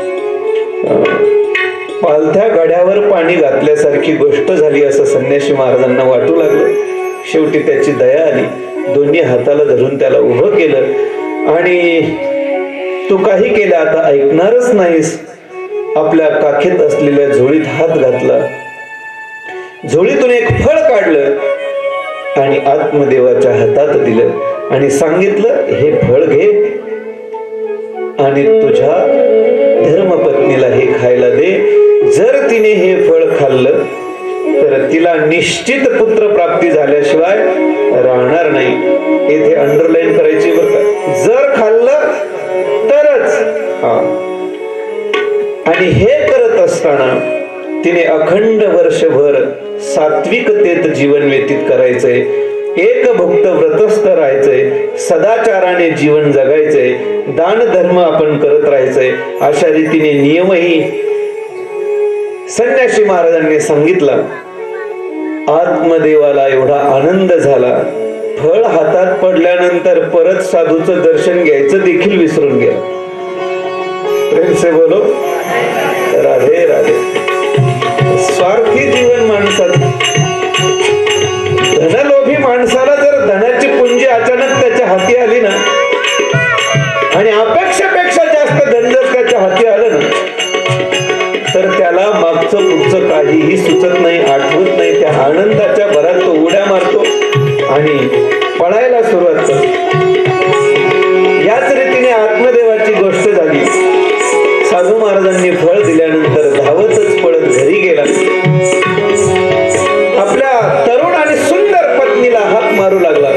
पालथ्या गड्यावर पाणी घातल्यासारखी गोष्ट झाली असं संन्यासी महाराजांना वाटू लागलं. शेवटी त्याची दया आली. दोन्ही हाताला धरून त्याला उभं केलं आणि तू काही केलं आता ऐकणारच नाहीस. आपल्या काखेत असलेल्या झोळीत हात घातला, झोळीतून एक फळ काढलं आणि आत्मदेवाच्या हातात दिलं आणि सांगितलं, हे फळ घे आणि तुझ्या धर्मपत्नीला हे खायला दे. जर तिने हे फळ खाल्लं तर तिला निश्चित पुत्र प्राप्ती झाल्याशिवाय राहणार नाही. येथे अंडरलाईन करायची बरं का, जर खाल्लं तरच. आणि हे करत असताना तिने अखंड वर्षभर सात्विकतेत जीवन व्यतीत करायचंय, एक भक्त व्रतस्थ राहायचंय, सदाचाराने जीवन जगायचंय, दान धर्म आपण करत राहायचंय. अशा रीतीने नियमही संन्यासी महाराजांनी सांगितला. आत्मदेवाला एवढा आनंद झाला. फळ हातात पडल्यानंतर परत साधूचं दर्शन घ्यायचं देखील विसरून गेला. प्रेम से बोलो राधे राधे. स्वार्थी जीवन माणसात, धनलोभी माणसाला जर धनाची पुंजी अचानक त्याच्या हाती आली ना आणि अपेक्षेपेक्षा जास्त धन जर त्याच्या हाती आलं ना तर त्याला मागचं पुढचं दुसरं काहीही सुचत नाही, आठवत नाही. त्या आनंदाच्या भरात तो उड्या मारतो आणि पळायला सुरुवात करतो. याच रीतीने आत्मदेवाची गोष्ट झाली. साधू महाराजांनी फळ दिल्यानंतर धावतच पळत घरी गेला. आपल्या तरुण आणि सुंदर पत्नीला हाक मारू लागला.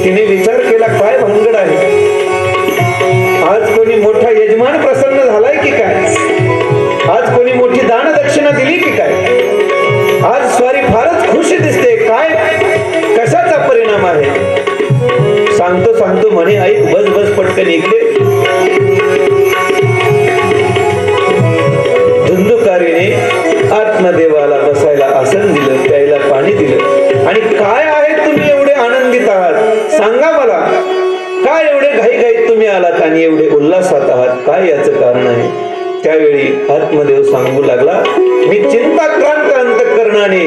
तिने विचार केला, काय भानगड आहे? आज कोणी मोठा यजमान प्रसन्न झालाय की काय? आज कोणी मोठी दान दक्षिणा दिली की काय? आज स्वारी फारच खुशी दिसते. काय कशाचा परिणाम आहे? सांगतो सांगतो म्हणे, ऐक, बस बस पटकन इकडे. धुंदुकारीने आत्मदेवाला बसायला आसन दिलं, प्यायला पाणी दिलं. आणि काय आहे तुम्ही एवढे आनंदित आहात? सांगा मला, काय एवढे घाईघाईत तुम्ही आलात आणि एवढे उल्हासात आहात? काय याचं कारण आहे? त्यावेळी आत्मदेव सांगू लागला, मी चिंताक्रांत अंतःकरणाने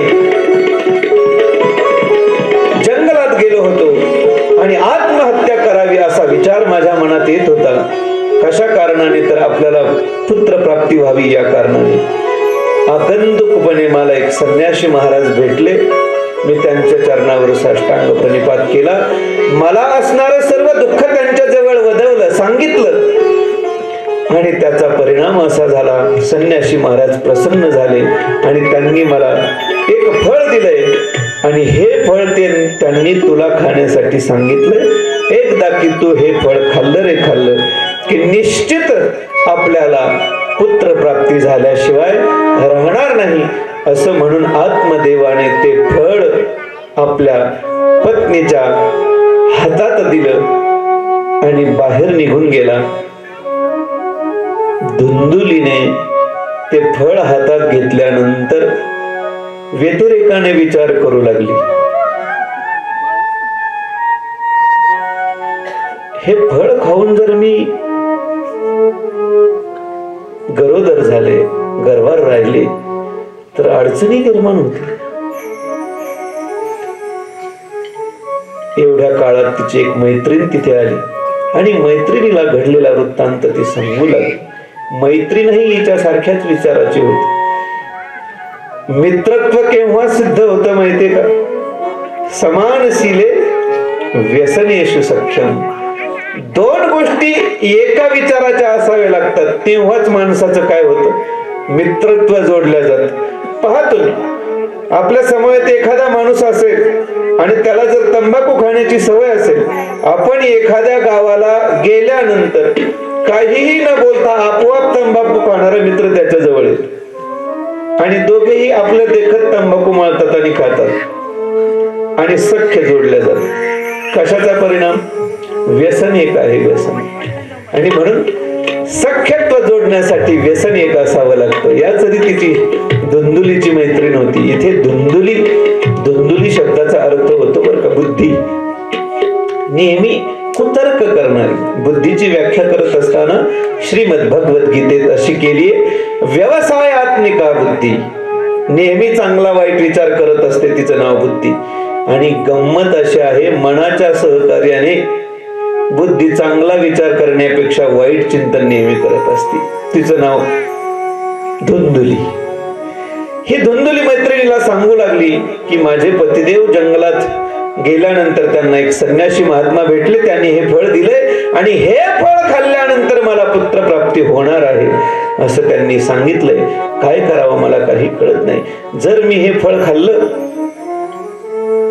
जंगलात गेलो होतो आणि आत्महत्या करावी असा विचार माझ्या मनात येत होता. कशा कारणाने? तर आपल्याला पुत्र प्राप्ती व्हावी या कारणाने. आगंतुकपणे मला एक संन्यासी महाराज भेटले. मी त्यांच्या चरणावर साष्टांग प्रणिपात केला. मला असणारं सर्व दुःख त्यांच्या जवळ वदवलं, सांगितलं. आणि त्याचा परिणाम असा झाला, संन्यासी महाराज प्रसन्न झाले आणि त्यांनी मला एक फळ दिलंय आणि हे फळ त्यांनी तुला खाण्यासाठी सांगितलंय. एकदा की तू हे फळ खाल्लं रे खाल्लं की निश्चित आपल्याला पुत्र प्राप्ती झाल्याशिवाय राहणार नाही. असं म्हणून आत्मदेवाने ते फळ आपल्या पत्नीच्या हातात दिलं आणि बाहेर निघून गेला. धुंदुलीने ते फळ हातात घेतल्यानंतर व्यतिरेकाने विचार करू लागली, हे फळ खाऊन जर मी गरोदर झाले, गर्भार राहिले तर अडचणी निर्माण होतील. एवढ्या काळात तिची एक मैत्रीण तिथे आली आणि मैत्रिणीला घडलेला वृत्तांत ती सांगू लागली. मैत्रीणही हिच्या सारख्याच विचाराची होती. मित्रत्व केव्हा सिद्ध होतं माहितीये का? समानशीले व्यसनेषु सक्षम. दोन गोष्टी एका विचाराच्या असाव्या लागतात, तेव्हाच माणसाचं काय होतं, मित्रत्व जोडल्या जात. पहा तुम्ही, आपल्या समवेत एखादा माणूस असेल आणि त्याला जर तंबाखू खाण्याची सवय असेल, आपण एखाद्या गावाला गेल्यानंतर काहीही न बोलता आपोआप तंबाखू खाणारा मित्र त्याच्या जवळ येतो आणि दोघेही आपलं देखत तंबाखू मळतात आणि खातात आणि सख्य जोडल्या जातात. कशाचा परिणाम? व्यसन एक आहे, व्यसन. आणि म्हणून सख्यत्व जोडण्यासाठी व्यसन एक असावं लागतं. याच रीतीची धुंदुलीची मैत्रीण होती. इथे धुंदुली शब्दाचा अर्थ होतो बरं का, बुद्धी. नेहमी कुतर्क करणारी. बुद्धीची व्याख्या करत असताना श्रीमद भगवद्गीतेत अशी केली, व्यवसायात्मिका बुद्धी. नेहमी चांगला वाईट विचार करत असते, तिचं नाव बुद्धी. आणि गंमत अशी आहे, मनाच्या सहकार्याने बुद्धी चांगला विचार करण्यापेक्षा वाईट चिंतन नेहमी करत असते. तिचं नाव धुंदुली. ही धुंदुली मैत्रिणीला सांगू लागली की माझे पतिदेव जंगलात गेल्यानंतर त्यांना एक संन्यासी महात्मा भेटले, त्यांनी हे फळ दिले आणि हे फळ खाल्ल्यानंतर मला पुत्र प्राप्ती होणार आहे असं त्यांनी सांगितलंय. काय करावं मला काही कळत नाही. जर मी हे फळ खाल्लं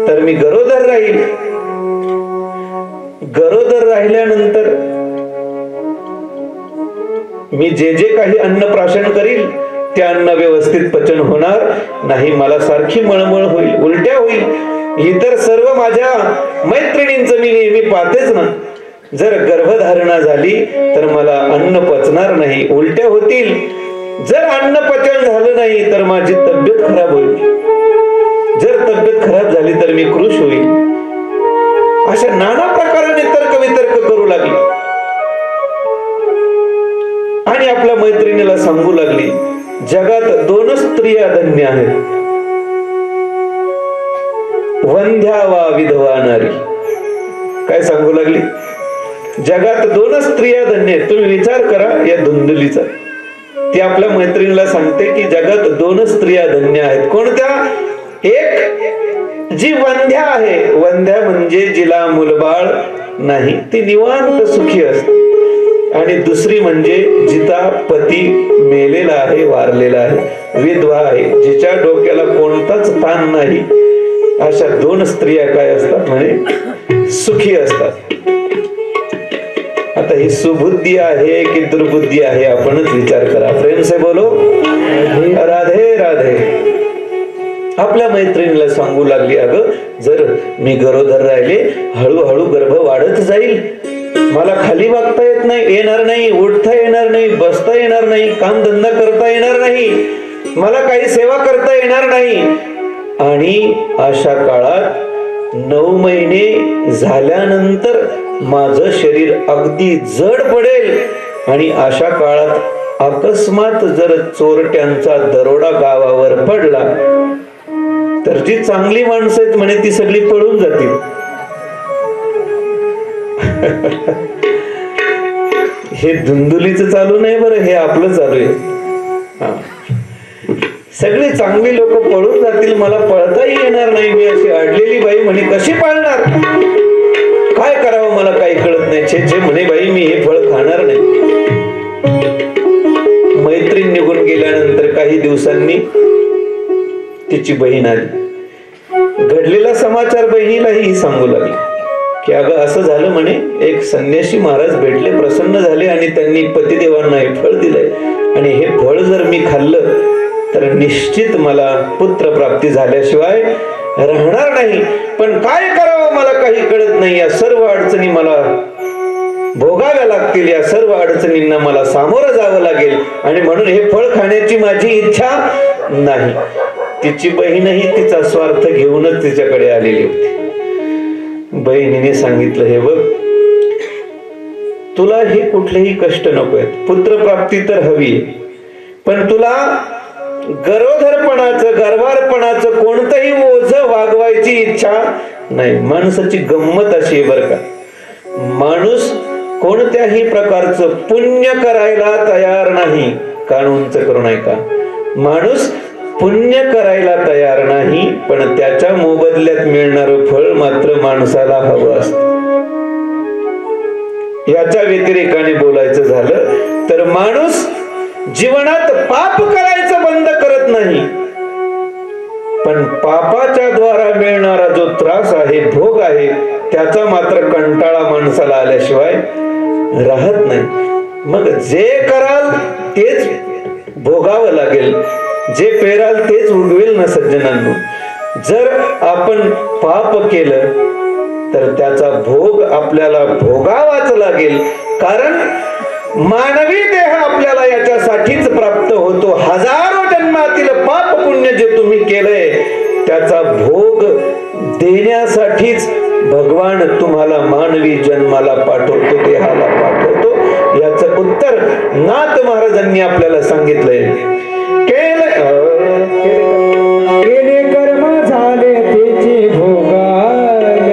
तर मी गरोदर राहील. गरोदर राहिल्यानंतर मी जे जे काही अन्न प्राशन करील ते अन्न व्यवस्थित पचन होणार नाही. मला सारखी मळमळ होईल, उलट्या होईल. इतर सर्व माझ्या मैत्रिणींचं मी नेहमी पाहतेच ना. जर गर्भधारणा झाली तर मला अन्न पचणार नाही, उलट्या होतील. जर अन्न पचन झालं नाही तर माझी तब्येत खराब होईल. जर तब्येत खराब झाली तर मी कृश होईल. अशा नाना प्रकाराने तर्क वितर्क करू लागली आणि आपल्या मैत्रिणीला सांगू लागली, जगात दोनच स्त्रिया धन्य आहेत, वंध्या वा विधवा नारी. काय सांगू लागली? जगात दोनच स्त्रिया धन्य आहेत. तुम्ही विचार करा या धुंदुलीचा. ती आपल्या मैत्रिणीला सांगते की जगात 2 स्त्रिया धन्य आहेत. कोणत्या? एक जी वंध्या आहे, वंध्या म्हणजे जिला मुलबाळ नाही, ती निवांत सुखी असते. आणि दुसरी म्हणजे जिचा पती मेलेला आहे, वारलेला आहे, विधवा आहे, जिच्या डोक्याला कोणताच ताण नाही. अशा 2 स्त्रिया काय असतात म्हणे? सुखी असतात. आता ही सुबुद्धी आहे की दुर्बुद्धी आहे? आपणच विचार करा. प्रेम से बोलो राधे राधे. आपल्या मैत्रिणीला सांगू लागली, अगं जर मी गरोदर राहिले, हळूहळू गर्भ वाढत जाईल, मला खाली वागता येणार नाही, उठता येणार नाही, बसता येणार नाही, काम धंदा करता येणार नाही, मला काही सेवा करता येणार नाही. आणि अशा काळात 9 महिने झाल्यानंतर माझं शरीर अगदी जड पडेल. आणि अशा काळात अकस्मात जर चोरट्यांचा दरोडा गावावर पडला तर जी चांगली माणसं आहेत म्हणे ती सगळी पळून जातील. हे धुंदुलीच चालू नाही बरं, हे आपलं चालू आहे. सगळी चांगली लोक पळून जातील, मला पळताही येणार नाही, मी अशी अडलेली बाई म्हणे कशी पाळणार, काय करावं मला काही कळत नाही. छे छे म्हणे बाई, मी हे फळ खाणार नाही. मैत्रीण निघून गेल्यानंतर काही दिवसांनी तिची बहीण आली. घडलेला समाचार बहिणीलाही सांगू लागली की अगं असं झालं म्हणे, एक संन्यासी महाराज भेटले, प्रसन्न झाले आणि त्यांनी पतिदेवांना हे फळ दिलंय आणि हे फळ जर मी खाल्लं तर निश्चित मला पुत्र प्राप्ती झाल्याशिवाय राहणार नाही. पण काय करावं मला काही कळत नाही, या सर्व अडचणी मला भोगाव्या लागतील, या सर्व अडचणींना मला सामोरं जावं लागेल आणि म्हणून हे फळ खाण्याची माझी इच्छा नाही. तिची बहीणही तिचा स्वार्थ घेऊनच तिच्याकडे आलेली होती. बहिणीने सांगितलं, हे बघ, तुला हे कुठलेही कष्ट नको आहेत, पुत्रप्राप्ती तर हवी, पण तुला गरोदरपणाचं गर्भारपणाचं कोणतंही ओझं वागवायची इच्छा नाही. माणसाची गंमत अशी आहे बरं का, माणूस कोणत्याही प्रकारचं पुण्य करायला तयार नाही. कानूनच करू नये का, माणूस पुण्य करायला तयार नाही, पण त्याच्या मोबदल्यात मिळणारं फळ मात्र माणसाला हवं असतं. याच्या व्यतिरेकाने बोलायचं झालं तर माणूस जीवनात पाप करायचं बंद करत नाही, पण पापाच्या द्वारा मिळणारा जो त्रास आहे, भोग आहे, त्याचा मात्र कंटाळा माणसाला आल्याशिवाय राहत नाही. मग जे कराल तेच भोगावं लागेल, जे पेराल तेच उगवेल ना सज्जनांनो. जर आपण पाप केलं तर त्याचा भोग आपल्याला भोगावाच लागेल, कारण मानवी देह आपल्याला याच्यासाठीच प्राप्त होतो. हजारो जन्मातील पाप पुण्य जे तुम्ही केलंय त्याचा भोग देण्यासाठीच भगवान तुम्हाला मानवी जन्माला पाठवतो, देहाला पाठवतो. याचं उत्तर नाथ महाराजांनी आपल्याला सांगितलंय. केले कर्म झाले त्याचे भोगाले,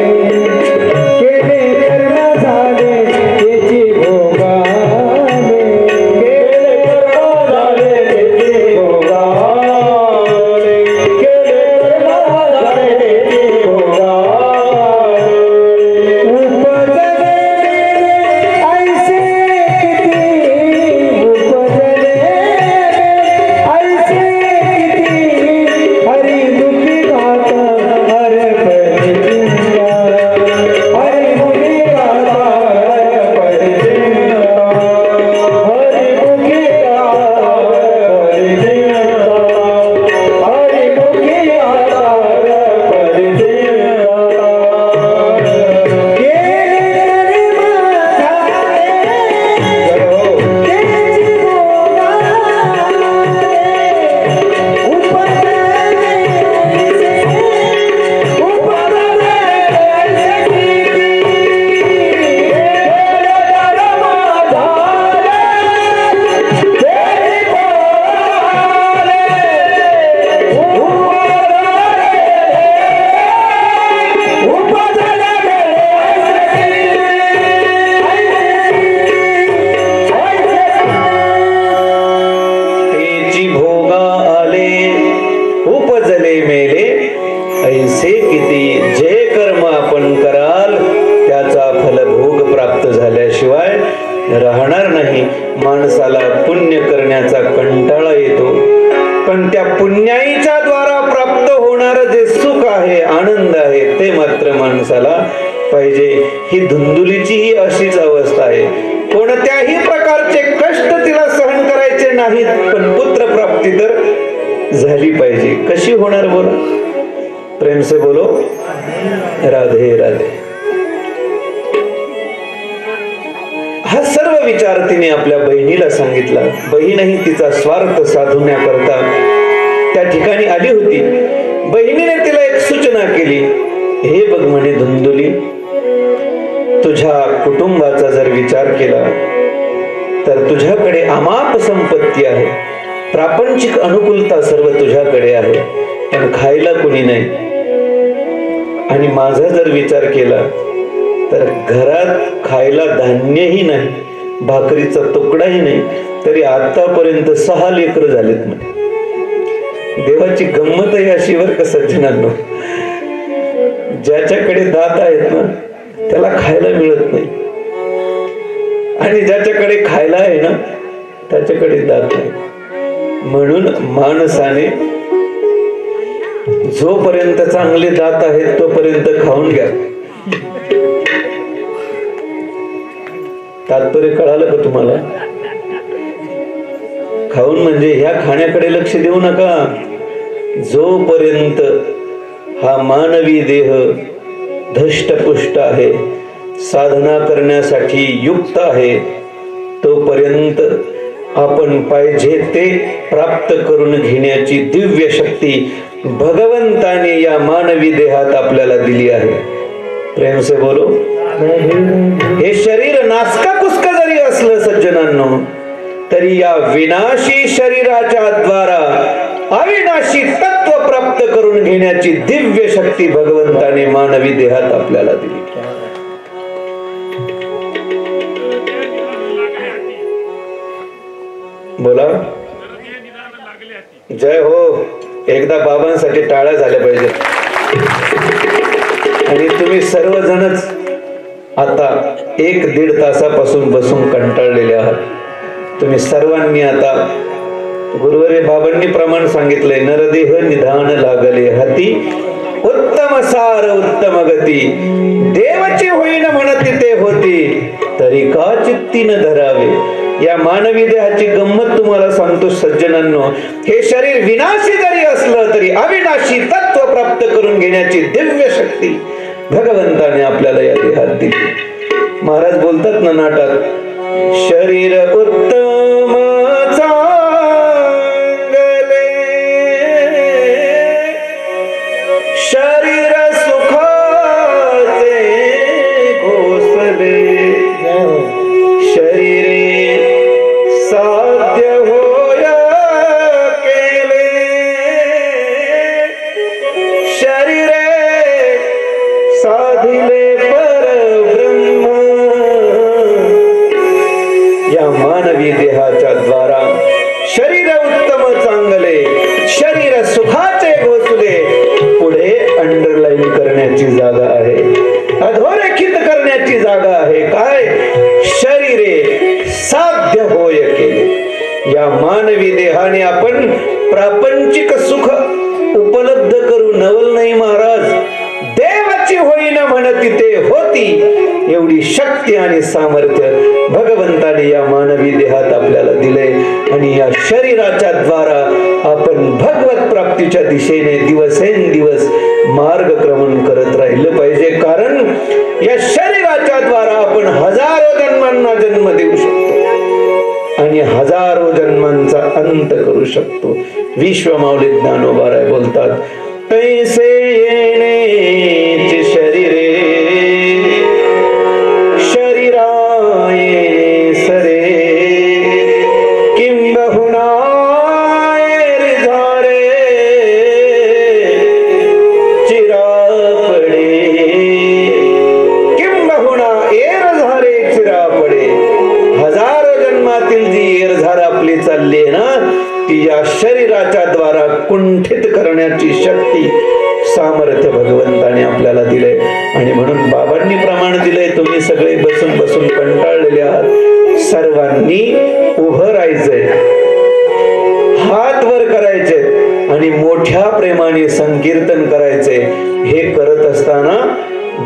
केले कर्म झाले त्याचे भोगाले, केले कर्म झाले त्याचे भोगाले, केले कर्म झाले त्याचे भोगाले. उपजले ऐसे किती उपजले, मेले ऐसे किती जे कर्म आपण कराल त्याचा फलभोग प्राप्त झाल्याशिवाय राहणार नाही. माणसाला पुण्य करण्याचा कंटाळा येतो, पण त्या पुण्याईच्या द्वारा प्राप्त होणार जे सुख आहे, आनंद आहे, ते मात्र माणसाला पाहिजे. ही धुंदुलीची ही अशीच अवस्था आहे. कोणत्याही प्रकारचे कष्ट तिला सहन करायचे नाहीत, पण पुत्र प्राप्ती तर झाली पाहिजे. कशी होणार बोला? प्रेम से बोलो राधे राधे. हा सर्व विचार तिने आपल्या बहिणीला सांगितला. बहीणही तिचा स्वार्थ साधण्याकरता त्या ठिकाणी आली होती. बहिणीने तिला एक सूचना केली. हे बघ म्हणे धुंदुली, तुझ्या कुटुंबाचा जर विचार केला तर तुझ्याकडे अमाप संपत्ती आहे, प्रापंचिक अनुकूलता सर्व तुझ्याकडे आहे, पण खायला कुणी नाही. आणि माझा जर विचार केला तर घरात खायला धान्यही नाही, भाकरीचा तुकडाही नाही, तरी आतापर्यंत 6 लेकरं झालेत म्हणे. देवाची गंमत आहे अशी वर का सज्जनांनो, ज्याच्याकडे दात आहेत ना त्याला खायला मिळत नाही, आणि ज्याच्याकडे खायला आहे ना त्याच्याकडे दात नाही. म्हणून माणसाने जोपर्यंत चांगले दात आहेत तोपर्यंत खाऊन घ्या. तात्पर्य कळालं का तुम्हाला? खाऊन म्हणजे ह्या खाण्याकडे लक्ष देऊ नका. जोपर्यंत हा मानवी देह धष्टपुष्ट आहे, साधना करण्यासाठी युक्त आहे, तोपर्यंत आपण पाहिजे ते प्राप्त करून घेण्याची दिव्य शक्ती भगवंताने या मानवी देहात आपल्याला दिली आहे. प्रेम से बोलो. हे शरीर नासका कुसका जरी असलं सज्जनांनो, तरी या विनाशी शरीराच्या द्वारा अविनाशी तत्व प्राप्त करून घेण्याची दिव्य शक्ती भगवंताने मानवी देहात आपल्याला दिली. बोला जय हो. एकदा बाबांसाठी टाळ्या झाल्या पाहिजे. आणि तुम्ही सर्वजणच आता 1-1.5 तासापासून बसून कंटाळलेले आहात. तुम्ही सर्वांनी आता गुरुवरे बाबांनी प्रमाण सांगितलंय, नरदेह निधान लागले हाती, उत्तम सार उत्तम गती, देवाची होईन म्हणती ते होती, तरी का चित्ती न धरावे. या मानवी देहाची गंमत तुम्हाला सांगतो सज्जनांनो. हे शरीर विनाशी जरी असलं तरी अविनाशी तत्व प्राप्त करून घेण्याची दिव्य शक्ती भगवंताने आपल्याला या देहात दिली. महाराज बोलतात ना नाटात, शरीर उत्तम चांगले, शरीर सुखाचे घोसले, शरीरे साध्य होय केले, शरीरे साधिले परब्रह्म. या मानवी देहाच्या द्वारा शरीर उत्तम चांगले, शरीर सुखाचे घोसले. पुढे अंडरलाईन करण्याची जागा आहे, अधोरेखित करण्याची जागा आहे. काय? शरीरे साध्य होय केले. या मानवी देहाने आपण प्रापंचिक सुख उपलब्ध करू नवल नाही महाराज. देवाची होईन म्हणती ते होती, एवढी शक्ती आणि सामर्थ्य भगवंताने या मानवी देहात आपल्याला दिले. आणि या शरीराच्या द्वारा आपण भगवत प्राप्तीच्या दिशेने दिवसेंदिवस मार्गक्रमण करत राहिलं पाहिजे. कारण या शरीराच्या द्वारा आपण हजारो जन्मांना जन्म देऊ शकतो आणि हजारो जन्मांचा अंत करू शकतो. विश्वमाऊली ज्ञानोबाराय बोलतात, तैसे येणे शरीरे शरीराये सरे, किंबहुना झारे चिरापडे, किंबहुना एर झारे चिरापडे. हजारो जन्मातील जी एरझार आपली चालली आहे ना, ती या शरीराच्या द्वारा कुंठित करण्याची शक्ती सामर्थ्य भगवंताने आपल्याला दिलंय. आणि म्हणून बाबांनी प्रमाण दिलंय, तुम्ही सगळे बसून बसून कंटाळलेले आहात, सर्वांनी उभं राहायचंय, हात वर करायचे आणि मोठ्या प्रेमाने संकीर्तन करायचे. हे करत असताना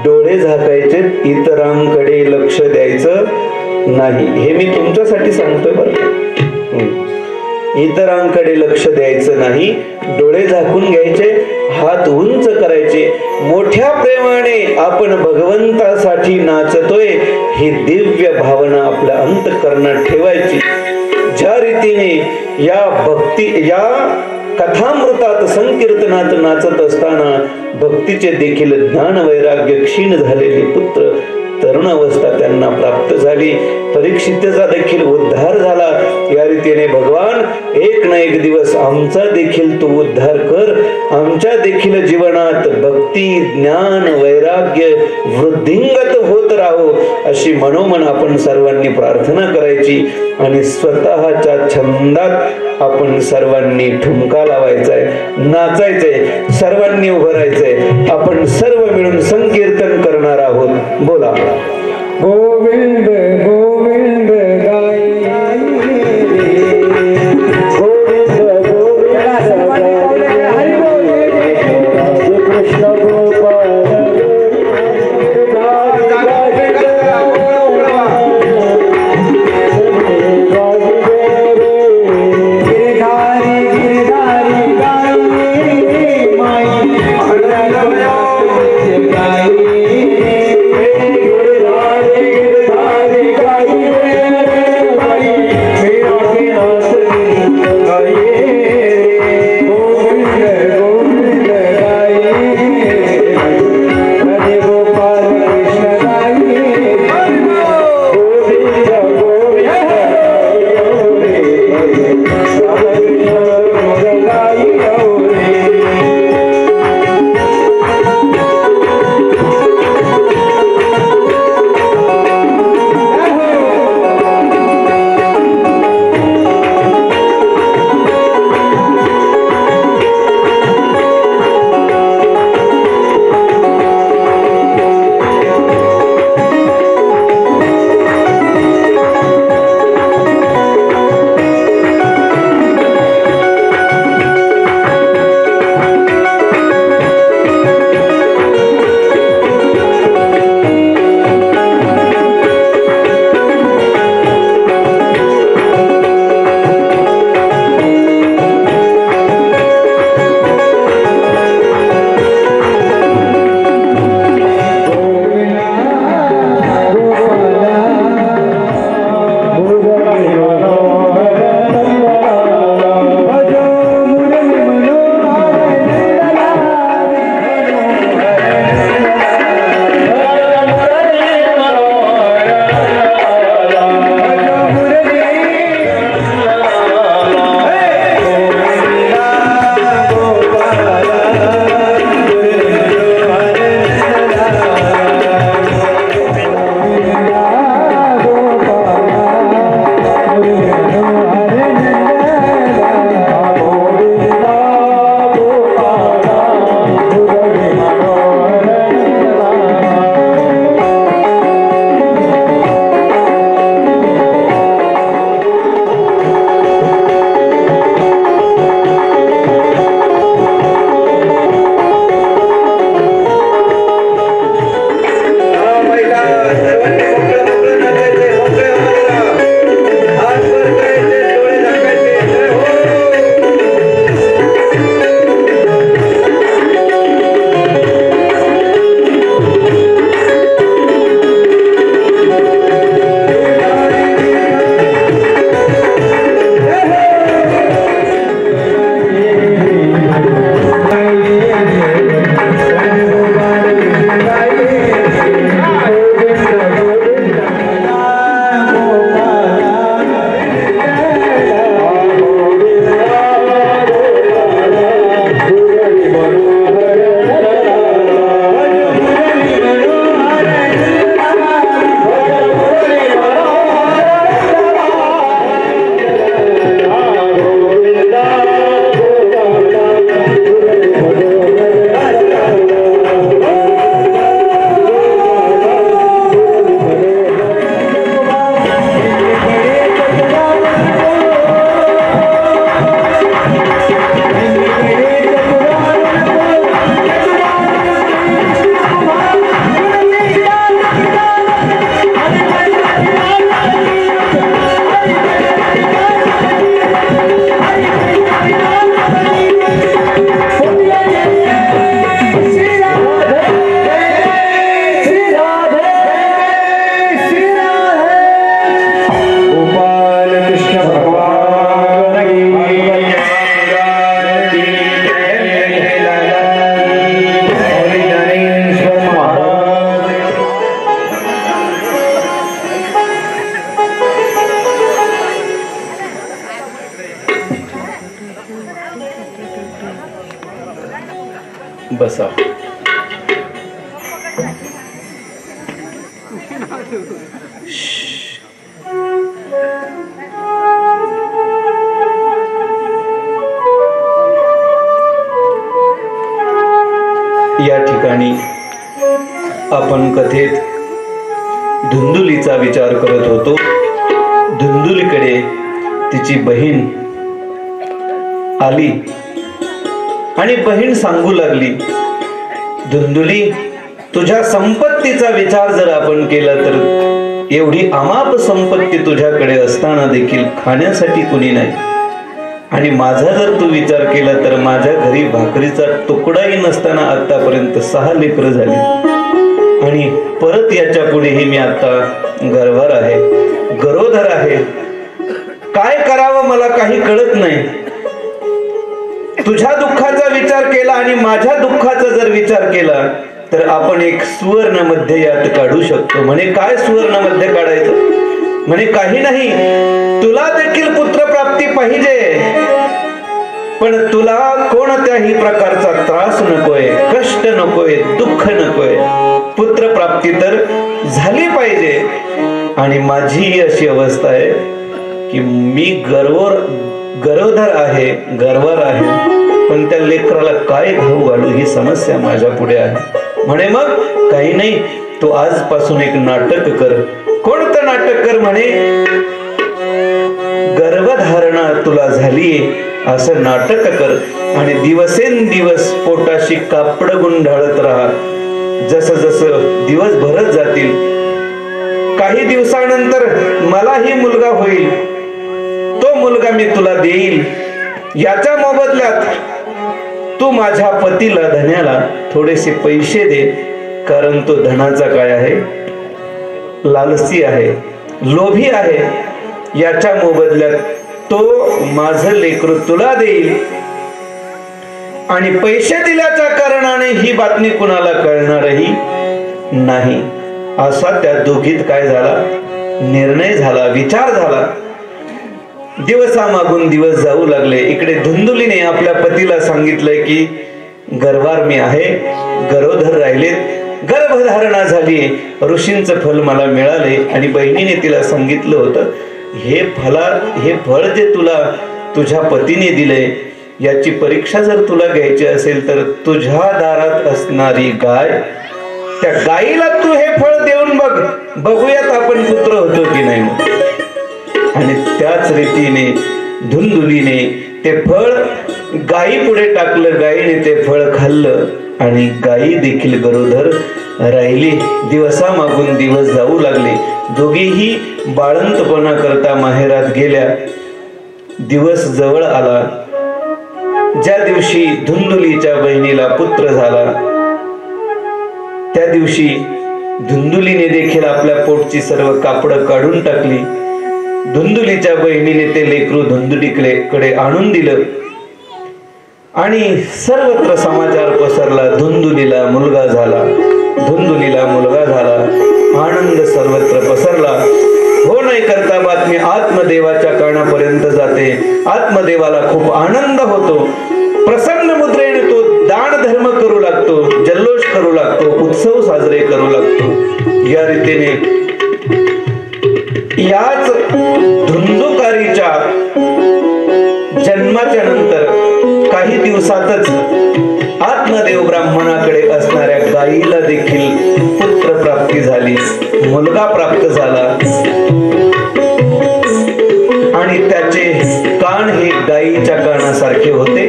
डोळे झाकायचे, इतरांकडे लक्ष द्यायचं नाही. हे मी तुमच्यासाठी सांगतोय बरं. इतरांकडे लक्ष द्यायचं नाही, डोळे झाकून घ्यायचे, हात उंच करायचे, मोठ्या प्रेमाने आपण भगवंतासाठी नाचतोय ही दिव्य भावना आपल्या अंतःकरणात ठेवायची. ज्या रीतीने या कथामृतात संकीर्तनात नाचत असताना भक्तीचे देखील ज्ञान वैराग्य क्षीण झालेले पुत्र तरुण अवस्था त्यांना प्राप्त झाली, परीक्षितेचा देखील उद्धार झाला. या रीतीने भगवान एक ना एक दिवस आमचा देखील तू उद्धार कर, आमच्या देखील जीवनात भक्ती ज्ञान वैराग्य वृद्धिंगत होत राहो अशी मनोमन आपण सर्वांनी प्रार्थना करायची. आणि स्वतःच्या छंदात आपण सर्वांनी ठुमका लावायचाय, नाचायचंय, सर्वांनी उभं राहायचंय. आपण सर्व मिळून संकीर्तन करणार आहोत. बोला गोविंद गोविंद गाई गोविंद गोविंद हरि कृष्ण गोपाल गाई बसा. या ठिकाणी आपण कथेत धुंदुलीचा विचार करत होतो. धुंदुलीकडे तिची बहीण आली आणि बहीण सांगू लागली, धुंदुली, तुझ्या संपत्तीचा विचार जर आपण केला तर एवढी अमाप संपत्ती तुझ्याकडे असताना देखील खाण्यासाठी कुणी नाही. आणि माझा जर तू विचार केला तर माझ्या घरी भाकरीचा तुकडाही नसताना आतापर्यंत 6 लेकरं झाली. आणि परत याच्या पुढेही मी आता गर्भार आहे, गरोदर आहे. काय करावं मला काही कळत नाही. तुझ्या दुःखाचा विचार केला आणि माझ्या दुःखाचा जर विचार केला तर आपण एक सुवर्ण मध्य यात काढू शकतो. म्हणे काय सुवर्ण मध्य काढायचं? म्हणे काही नाही, तुला देखील पुत्रप्राप्ती पाहिजे, पण तुला कोणत्याही प्रकारचा त्रास नकोय, कष्ट नकोय, दुःख नकोय. पुत्रप्राप्ती तर झाली पाहिजे. आणि माझी अशी अवस्था आहे की मी गरोदर आहे, गर्भार आहे, पण त्या लेकराला काय घाऊ घालू ही समस्या माझ्या पुढे आहे. म्हणे मग काही नाही, तू आजपासून एक नाटक कर. कोणतं नाटक कर? म्हणे गर्भधारणा तुला झालीये असं नाटक कर आणि दिवसेंदिवस पोटाशी कापड गुंडाळत राहा. जसं जसं दिवस भरत जातील, काही दिवसानंतर मलाही मुलगा होईल, तो मुलगा मी तुला देईल. याच्या मोबदल्यात तू माझ्या पतीला, धन्याला थोडेसे पैसे दे, कारण तो धनाचा काय आहे, लालसी आहे, लोभी आहे. याच्या मोबदल्यात तो माझं लेकरू तुला देईल. आणि पैसे दिल्याच्या कारणाने ही बातमी कुणाला कळणारही नाही. असा त्या दोघीत काय झाला, निर्णय झाला, विचार झाला. दिवसामागून दिवस जाऊ लागले. इकडे धुंदुलीने आपल्या पतीला सांगितलंय की गर्भार मी आहे, गरोदर राहिलेत, गर्भधारणा झाली, ऋषींचं फल मला मिळाले. आणि बहिणीने तिला सांगितलं होतं, हे फळ जे तुला तुझ्या पतीने दिले याची परीक्षा जर तुला घ्यायची असेल तर तुझ्या दारात असणारी गाय, त्या गायीला तू हे फळ देऊन बघ, बघूयात आपण पुत्र होतो की नाही. आणि त्याच रीतीने धुंदुलीने ते फळ गायी पुढे टाकलं. गायीने ते फळ खाल्लं आणि गायी देखील गरोदर राहिली. दिवसामागून दिवस जाऊ लागले. दोघेही बाळंतपणा करता माहेरात गेल्या. दिवस जवळ आला. ज्या दिवशी धुंदुलीच्या बहिणीला पुत्र झाला त्या दिवशी धुंदुलीने देखील आपल्या पोटची सर्व कापड काढून टाकली. धुंदुलीच्या बहिणीने ते लेकरू धुंदुलीकडे आणून दिलं आणि सर्वत्र समाचार पसरला, धुंदुलीला मुलगा झाला, धुंदुलीला मुलगा झाला. आनंद सर्वत्र पसरला. हो नाही करता बातमी आत्मदेवाच्या कानापर्यंत जाते. आत्मदेवाला खूप आनंद होतो. प्रसन्न मुद्रेने तो दान धर्म करू लागतो, जल्लोष करू लागतो, उत्सव साजरे करू लागतो. या रीतीने याच धुंदुकारीच्या जन्माच्या नंतर काही दिवसातच आत्मदेव ब्राह्मणाकडे असणाऱ्या गायीला देखील पुत्र प्राप्ती झाली, मुलगा प्राप्त झाला. आणि त्याचे कान हे गायीच्या कानासारखे होते.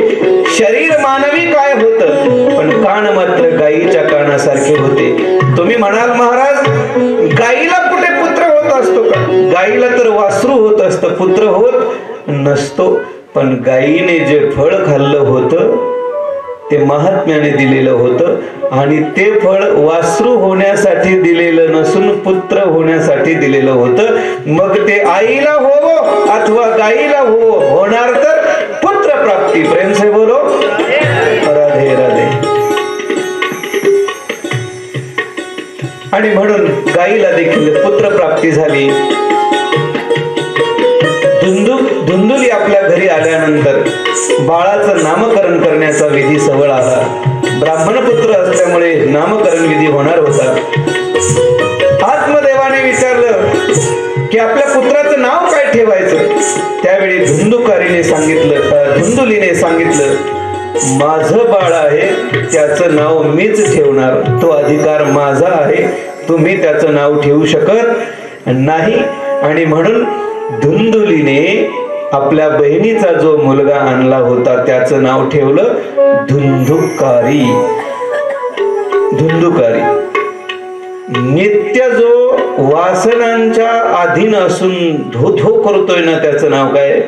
शरीर मानवी काय होतं, पण कान मात्र गायीच्या कानासारखे होते. तुम्ही म्हणाल महाराज, गायीला कुठे पुत्र होत असतो का? गायीला तर वासरू होत असतं, पुत्र होत नसतो. पण गायीने जे फळ खाल्लं होतं ते महात्म्याने दिलेलं होतं आणि ते फळ वासरू होण्यासाठी दिलेलं नसून पुत्र होण्यासाठी दिलेलं होतं. मग ते आईला होवो अथवा गायीला होवो, होणार तर पुत्र प्राप्ती. प्रेम से बोलो राधे राधे. आणि म्हणून गायीला देखील पुत्र प्राप्ती झाली. धुंदुली आपल्या घरी आल्यानंतर बाळाचं नामकरण करण्याचा विधी सवळ आला. ब्राह्मणपुत्र असल्यामुळे नामकरण विधी होणार होता. आत्मदेवाने विचारलं की आपल्या पुत्राचं नाव काय ठेवायचं. त्यावेळी धुंदुलीने सांगितलं माझं बाळ आहे, त्याचं नाव मीच ठेवणार. तो अधिकार माझा आहे, तुम्ही त्याचं नाव ठेवू शकत नाही. आणि म्हणून धुंदुलीने आपल्या बहिणीचा जो मुलगा आणला होता त्याचं नाव ठेवलं धुंदुकारी. धुंदुकारी नित्य जो वासनांच्या अधीन असून धो करतोय ना, त्याचं नाव काय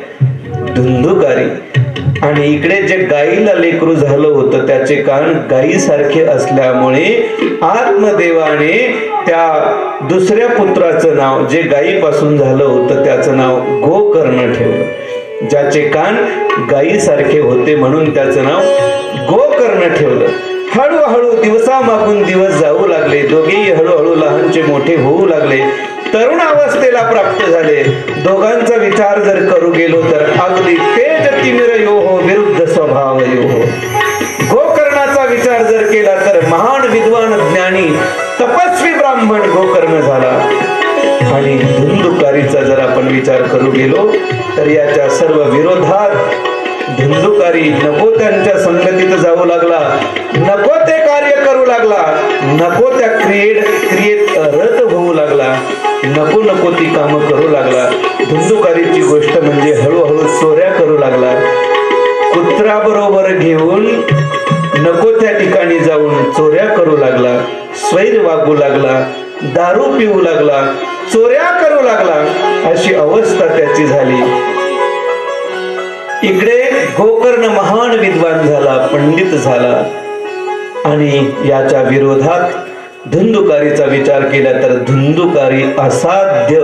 धुंदुकारी. आणि इकडे जे गाईला लेकरू झालं होतं त्याचे कान गाईसारखे असल्यामुळे आत्मदेवाने त्या दुसऱ्या पुत्राचं नाव जे गाईपासून झालं होतं त्याचं नाव गोकर्ण ठेवलं. ज्याचे कान गाईसारखे होते म्हणून त्याचं नाव गोकर्ण ठेवलं. हळूहळू दिवसामागून दिवस जाऊ लागले. दोघेही हळूहळू लहानचे मोठे होऊ लागले. तरुण अवस्थेला प्राप्त झाले. दोघांचा विचार जर करू गेलो तर अगदी तेज तिमिर यो हो विरुद्ध स्वभाव यो हो. गोकर्णाचा विचार जर केला तर महान विद्वान ज्ञानी तपस्वी ब्राह्मण गोकर्ण झाला. आणि धुंदुकारीचा जर आपण विचार करू गेलो तर याच्या सर्व विरोधात धुंदुकारी नको त्यांच्या संगतीत जाऊ लागला, नको ते कार्य करू लागला, नको त्या क्रियेत रत होऊ लागला, नको ती कामं करू लागला. धुंदुकारीची गोष्ट म्हणजे हळूहळू चोऱ्या करू लागला. कुत्र्याबरोबर घेऊन नको त्या ठिकाणी जाऊन चोऱ्या करू लागला, स्वैर वागू लागला, दारू पिऊ लागला, चोऱ्या करू लागला. अशी अवस्था त्याची झाली. इकडे गोकर्ण महान विद्वान झाला, पंडित झाला. आणि याच्या विरोधात धुंदुकारीचा विचार केला तर धुंदुकारी असाध्य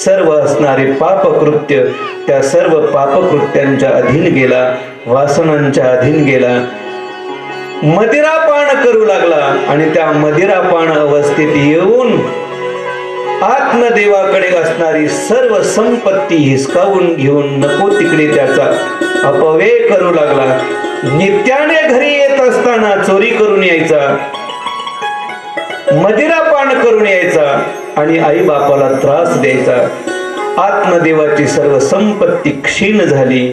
सर्व असणारे पापकृत्य त्या सर्व पापकृत्यांच्या अधीन गेला, वासनांच्या अधीन गेला. मदिरापान करू लागला आणि त्या मदिरापान अवस्थेत येऊन आत्मदेवाकडे असणारी सर्व संपत्ती हिसकावून घेऊन नको तिकडे त्याचा अपव्यय करू लागला. नित्याने घरी येत असताना चोरी करून यायचा, मदिरापान करून यायचा आणि आई बापाला त्रास द्यायचा. आत्मदेवाची सर्व संपत्ती क्षीण झाली.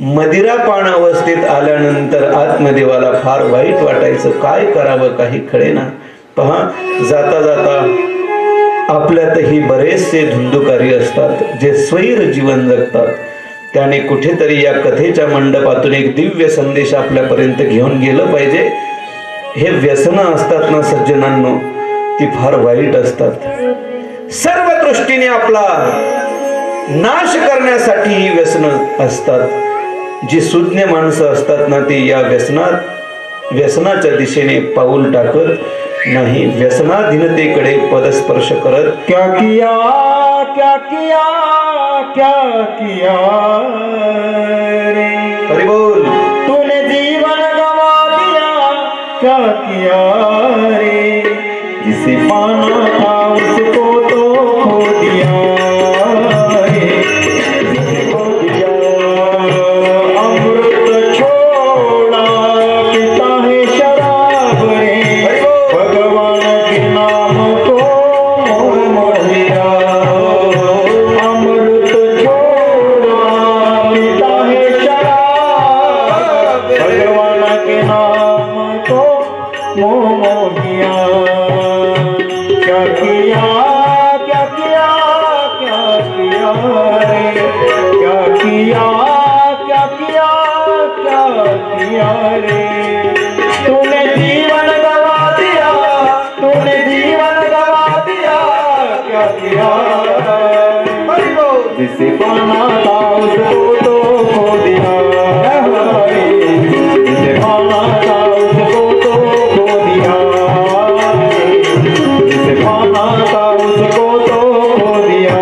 मदिरापान अवस्थेत आल्यानंतर आत्मदेवाला फार वाईट वाटायचं. काय करावं काही कळेना. पहा, जाता जाता आपल्यातही बरेचसे धुंदुकारी असतात जे स्वैर जीवन जगतात. त्याने कुठेतरी या कथेच्या मंडपातून एक दिव्य संदेश आपल्यापर्यंत घेऊन गेलं पाहिजे. हे व्यसनं असतात ना सज्जनांनो, ती फार वाईट असतात. सर्व दृष्टीने आपला नाश करण्यासाठी ही व्यसनं असतात. जी सुज्ञ माणसं असतात ना ती या व्यसनाच्या दिशेने पाऊल टाकत नाही, व्यसनाधीनतेकडे पदस्पर्श करत. क्या किया क्या किया क्या किया रे, हरि बोल. तूने जीवन गवा दिया क्या किया रे, जिसे पाना था उसको तो खो दिया रे, खो दिया. अमृत छोड़ा पीता है शराब रे, भगवान के नाम को मोह दिया. अमृत छोड़ा पीता है शराब, भगवान के नाम को मोह दिया. क्या किया क्या किया क्या किया रे, क्या किया क्या किया क्या किया रे, तूने जीवन गवा दिया, तूने जीवन गवा दिया क्या किया. जिसे पाना था उसको तो खो दिया, जिसे पाना था उसको तो खो दिया, जिसे पाना था उसको तो खो दिया,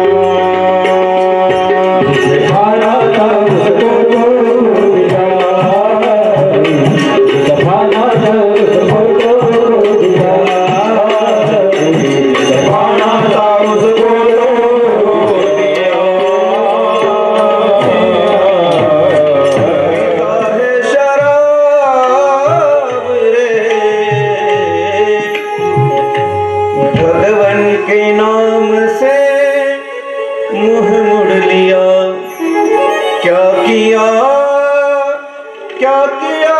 जिसे पाना था उसको तो खो दिया, जिसे पाना था उसको तो खो दिया, जिसे पाना था उसको तो खो दिया. क्या किया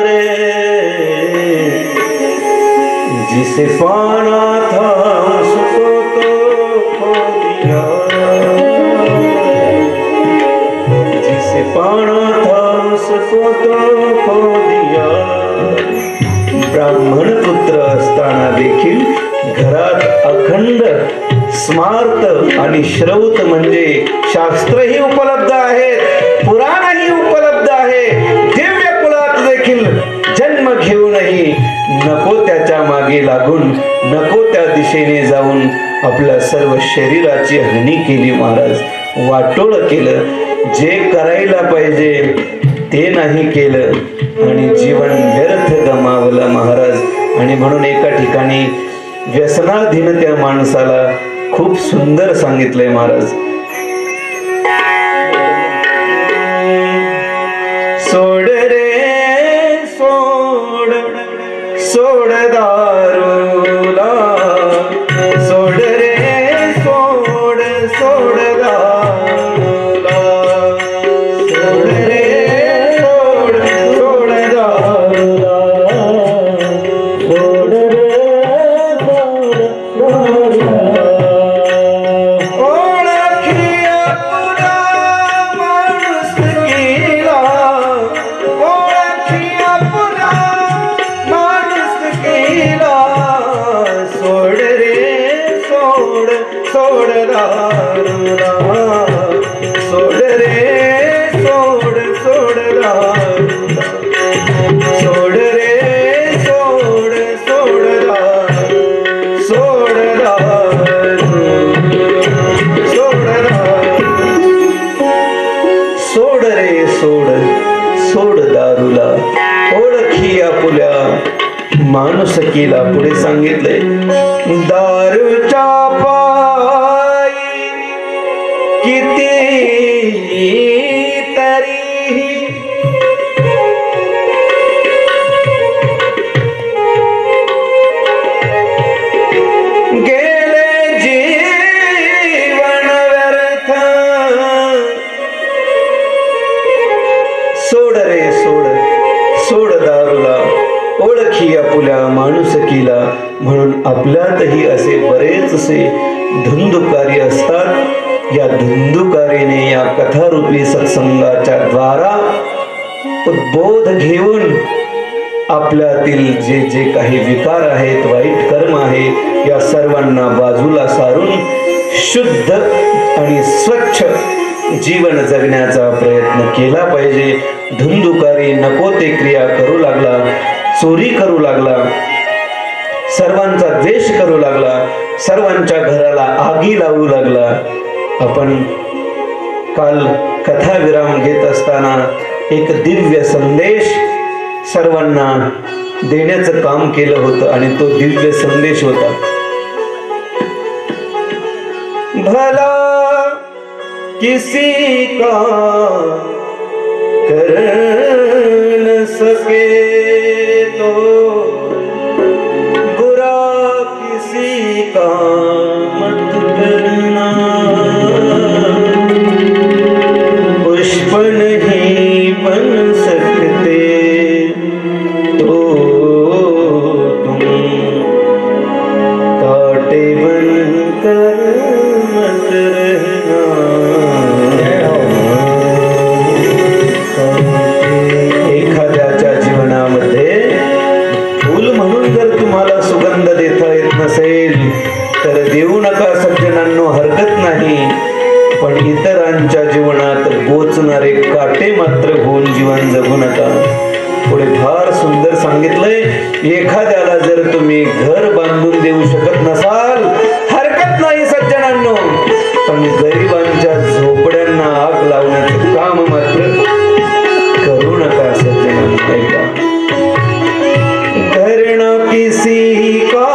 रे, जिसे पाना था उसको तो खो दिया, जिसे पाना था उसको तो खो दिया। ब्राह्मण पुत्र असताना देखील घरात अखंड स्मार्त आणि श्रौत म्हणजे शास्त्रही उपलब्ध आहेत, पुराणही उपलब्ध आहे। दिव्य कुलात देखील जन्म घेऊनही नको त्याच्या मागे लागून, नको त्या दिशेने जाऊन आपल्या सर्व शरीराची हानी केली महाराज, वाटोळ केलं, जे करायला पाहिजे ते नाही केलं आणि जीवन व्यर्थ गमावलं महाराज। आणि म्हणून एका ठिकाणी व्यसनाधीन त्या माणसाला खूप सुंदर सांगितलंय महाराज, सोड रे सोड, सोड दारूला, सोड रे सोड, सोड दारूला, सोड रे सोड, सोड दारूला, सोड रे सोड, सोड ओळखिया पुरा माणूस गेला, ओळखिया पुरा माणूस गेला, सोड रे सोड, सोड दारूला, सोड रे सोड, सोड दारूला, सोड रे सोड, सोड दारू, सोड दारू, सोड दारू, सोड रे सोड, सोड दारूला, ओळखी आपुल्या माणूस केला। पुढे सांगितलंय, दारूच्या पायी किती तरी गेले जीवन व्यर्थ, सोड रे सोड, सोड दारूला, ओळखी आपुल्या माणूस केला। म्हणून आपल्यातही असे बरेचसे धुंदुकारी असतात, या धुंदुकारीने या कथारूपी सत्संगाच्या द्वारा उद्बोध घेऊन आपल्यातील जे जे काही विकार आहेत, वाईट कर्म आहे, या सर्वांना बाजूला सारून शुद्ध आणि स्वच्छ जीवन जगण्याचा प्रयत्न केला पाहिजे। धुंदुकारी नको ते क्रिया करू लागला, चोरी करू लागला, सर्वांचा द्वेष करू लागला, सर्वांच्या घराला आगी लावू लागला। आपण काल कथा विराम घेत असताना एक दिव्य संदेश सर्वांना देण्याचं काम केलं होतं आणि तो दिव्य संदेश होता, भला किसी का कर न सके तो बुरा किसी का मत करना, पुष्प नहीं बन सकते तो तुम कांटे बनकर मत रहना। एखाद्याच्या जीवनामध्ये फूल म्हणून जर तुम्हाला सुगंध देता येत नसेल तर देऊ नका सज्जनांनो, हरकत नाही, पण इतरांच्या जीवनात बोचणारे काटे मात्र होऊन जीवन जगू नका। पुढे फार सुंदर सांगितलंय, एखाद्याला जर तुम्ही घर बांधून देऊ शकत नसाल हरकत नाही सज्जनांनो, पण गरिबांच्या झोपड्यांना आग लावण्याचं काम मात्र करू नका सज्जनांनो। ऐका, घर न किसी का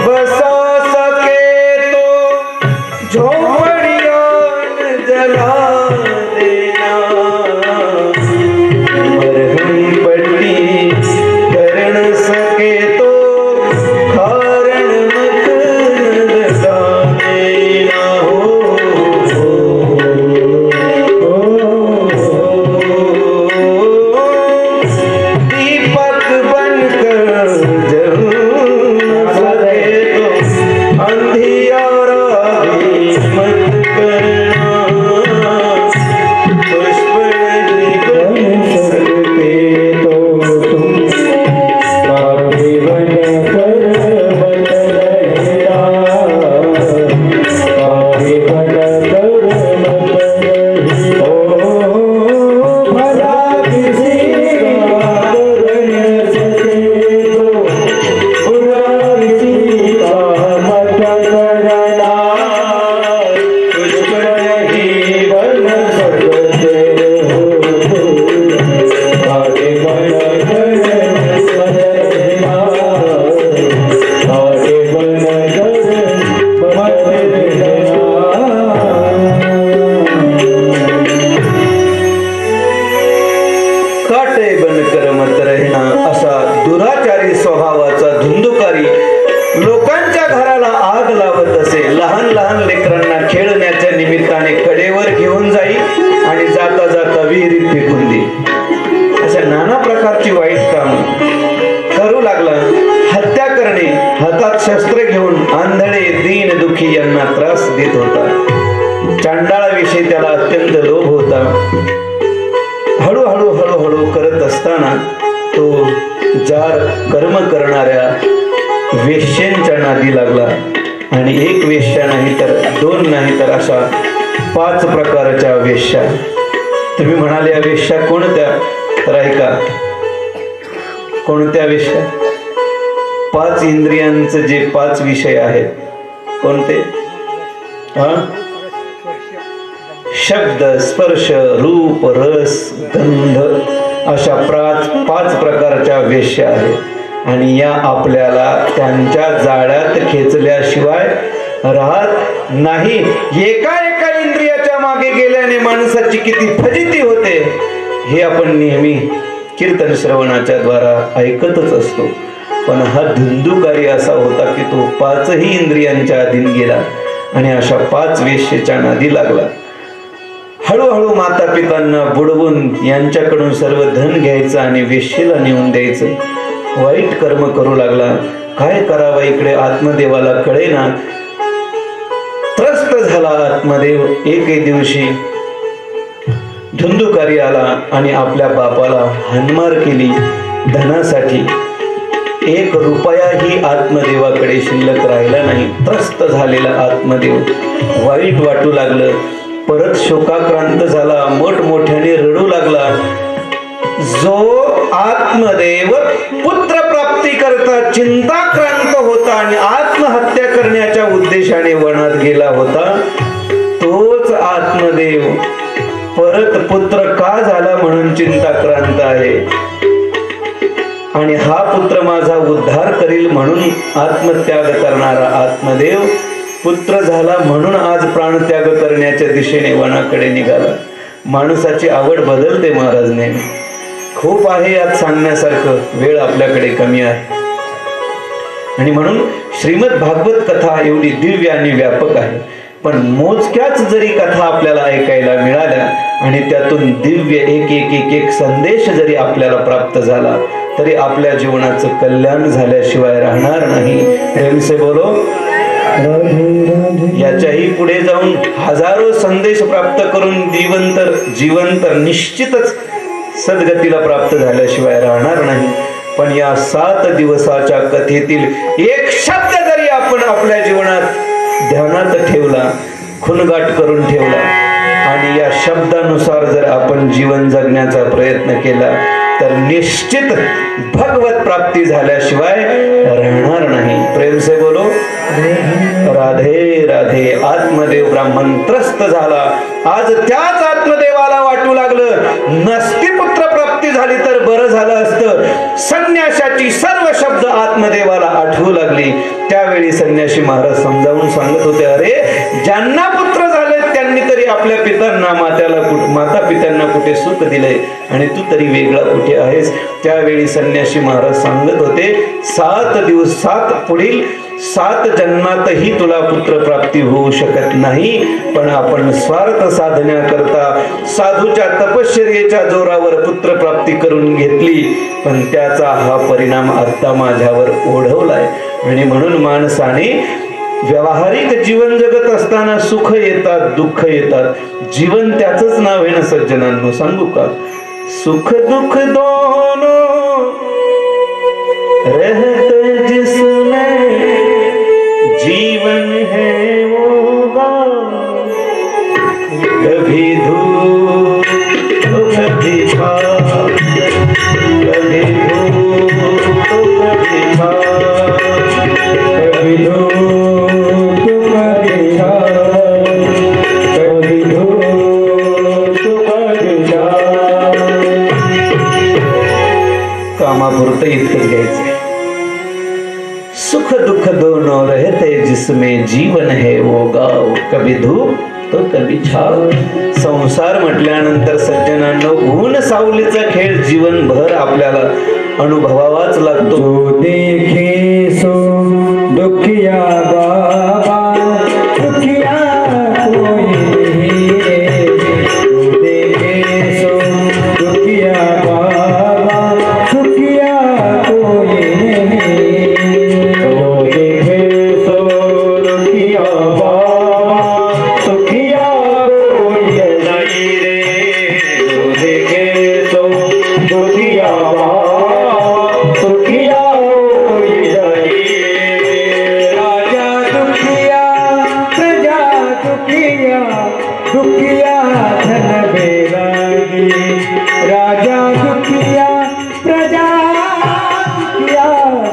बसा सके तो झोपड़ियां जला देना, मरहम पट्टी कर न सके तो कारण मत लगा देना हो। करमत रहेना असा दुराचारी स्वभावाचा धुंदुकारी लोकांच्या घराला आग लावत असे. लहान लहान लेकरांना खेळण्याच्या निमित्ताने कडेवर घेऊन जाई आणि जाता जाता विहिरीत फेकून दे. अशा नाना प्रकारची वाईट काम करू लागला. हत्या करणे, हातात शस्त्र घेऊन आंधळे दीन दुखी यांना त्रास देत होता. चांडाळाविषयी त्याला अत्यंत लोभ होता. हळूहळू हळूहळू करत असताना तो जार कर्म करणाऱ्या वेश्यांच्या नादी लागला. आणि एक वेश्या नाही तर दोन नाही तर अशा 5 प्रकारच्या वेश्या. तुम्ही म्हणाले या वेश्या कोणत्या? तर ऐका, कोणत्या वेश्या? 5 इंद्रियांचे जे 5 विषय आहेत कोणते? शब्द, स्पर्श, रूप, रस, गंध अशा 5 प्रकारच्या वेश्या आहेत. आणि या आपल्याला त्यांच्या जाळ्यात खेचल्याशिवाय राहत नाही. एका एका इंद्रियाच्या मागे गेल्याने माणसाची किती फजिती होते हे आपण नेहमी कीर्तन श्रवणाच्या द्वारा ऐकतच असतो. पण हा धुंदुकारी असा होता की तो 5ही इंद्रियांच्या अधीन गेला आणि अशा 5 वेश्येच्या नादी लागला. हळूहळू माता पितांना बुडवून यांच्याकडून सर्व धन घ्यायचं आणि वेश्येला नेऊन द्यायचं. वाईट कर्म करू लागला. काय करावं इकडे आत्मदेवाला कळेना. त्रस्त झाला आत्मदेव. एके दिवशी धुंदुकारी आला आणि आपल्या बापाला हाणमार केली धनासाठी. 1 रुपयाही आत्मदेवाकडे शिल्लक राहिला नाही. त्रस्त झालेला आत्मदेव वाईट वाटू लागलं. परत शोकाक्रांत झाला. मोठमोठ्याने रडू लागला. जो आत्मदेव पुत्र प्राप्ती करता चिंताक्रांत होता आणि आत्महत्या करण्याच्या उद्देशाने वनात गेला होता, तोच आत्मदेव परत पुत्र का झाला म्हणून चिंताक्रांत आहे. आणि हा पुत्र माझा उद्धार करील म्हणून आत्मत्याग करणारा आत्मदेव पुत्र झाला म्हणून आज प्राणत्याग करण्याच्या दिशेने वनाकडे निघाला. माणसाची आवड बदलते महाराज नेहमी. खूप आहे यात सांगण्यासारखं, वेळ आपल्याकडे कमी आहे. आणि म्हणून श्रीमद भागवत कथा एवढी दिव्य आणि व्यापक आहे. पण मोजक्याच जरी कथा आपल्याला ऐकायला मिळाल्या आणि त्यातून दिव्य एक संदेश जरी आपल्याला प्राप्त झाला तरी आपल्या जीवनाचं कल्याण झाल्याशिवाय राहणार नाही. प्रेम से बोलो. याच्याही पुढे जाऊन हजारो संदेश प्राप्त करून जीवन तर निश्चितच सद्गतीला प्राप्त झाल्याशिवाय राहणार नाही. पण या 7 दिवसाच्या कथेतील एक शब्द जरी आपण आपल्या जीवनात ध्यानात ठेवला, खूणगाठ करून ठेवला आणि या शब्दानुसार जर आपण जीवन जगण्याचा प्रयत्न केला तर निश्चित भगवत प्राप्ती झाल्याशिवाय राहणार नाही. प्रेम से बोलो. राधे राधे. आत्मदेव ब्राह्मण त्रस्त झाला. आज त्याच आत्मदेवाला वाटू लागलं नसती पुत्र प्राप्ती झाली तर बरं झालं असतं. संन्याशाची सर्व शब्द आत्मदेवाला आठवू लागली. त्यावेळी संन्यासी महाराज समजावून सांगत होते, अरे ज्यांना पुत्र झाले त्यांनी तरी आपल्या पितांना माता पित्यांना कुठे सुख दिले आणि तू तरी वेगळा कुठे आहेस. त्यावेळी संन्यासी महाराज सांगत होते, 7 पुढील 7 जन्मातही तुला पुत्र प्राप्ती होऊ शकत नाही. पण आपण स्वार्थ साधण्याकरता साधूच्या तपश्चर्येच्या जोरावर पुत्र प्राप्ती करून घेतली. पण त्याचा हा परिणाम आता माझ्यावर ओढवलाय. आणि म्हणून माणसाने व्यावहारिक जीवन जगत असताना सुख येतात, दुःख येतात. जीवन त्याचंच नाव आहे ना सज्जनांनो. सांगू का, सुख दुख दोनों रहते जिसमें जीवन है वो गाँव. कभी धूप तो कभी छाँव, कभी धूप तो कभी छाँव, कभी धूप तो कभी छाँव, कभी धूप तो कभी छाँव. कामापुरतं इतकंच घ्यायचं. सुख दुख दोनों रहते जिसमें जीवन है वो गाँव, कभी धूप तो कभी छाव. संसार म्हटल्यानंतर सज्जनांनो ऊन सावलीचा खेळ जीवनभर आपल्याला अनुभवावाच लागतो. जो देखे सो दुखिया बाबा दुखिया कोई नहीं रे. जो देखे सो दुखिया बाबा दुखिया कोई नहीं. जो देखे सो दुखिया बाबा दुखिया कोई नहीं रे. जो देखे सो दुखिया बाबा दुखिया कोई नहीं. राजा दुखिया प्रजा दुखिया दुखिया धन बैरागी. राजा दुखिया प्रजा दुखिया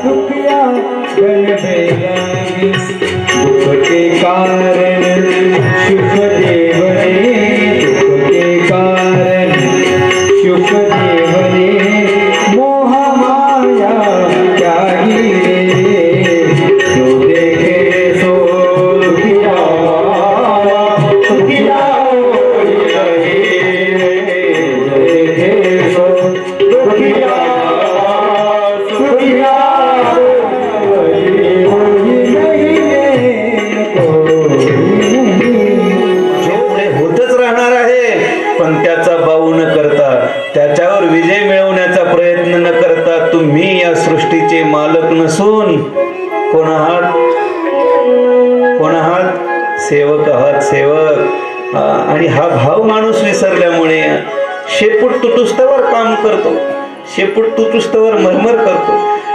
दुखिया धन बैरागी. दुख के कारण सुखदेव ने दुख के कारण सुखदेव ने मोह माया त्यागी रे. जो देखे सो दुखिया दुखिया कोई नहीं रे. जो देखे सो दुखिया दुखिया कोई नहीं रे. कोई नहीं. जो पुढे होतच राहणार आहे, पण त्याचा बाऊ न करता, त्याच्यावर विजय मिळवण्याचा प्रयत्न न करता तुम्ही या सृष्टीचे मालक नसून कोण आहात? कोण आहात? सेवक आहात, सेवक. आणि हा भाव माणूस विसरल्यामुळे शेपूट तुटुस्तवर काम करतो, शेपूट तुटुस्तवर मरमर करतो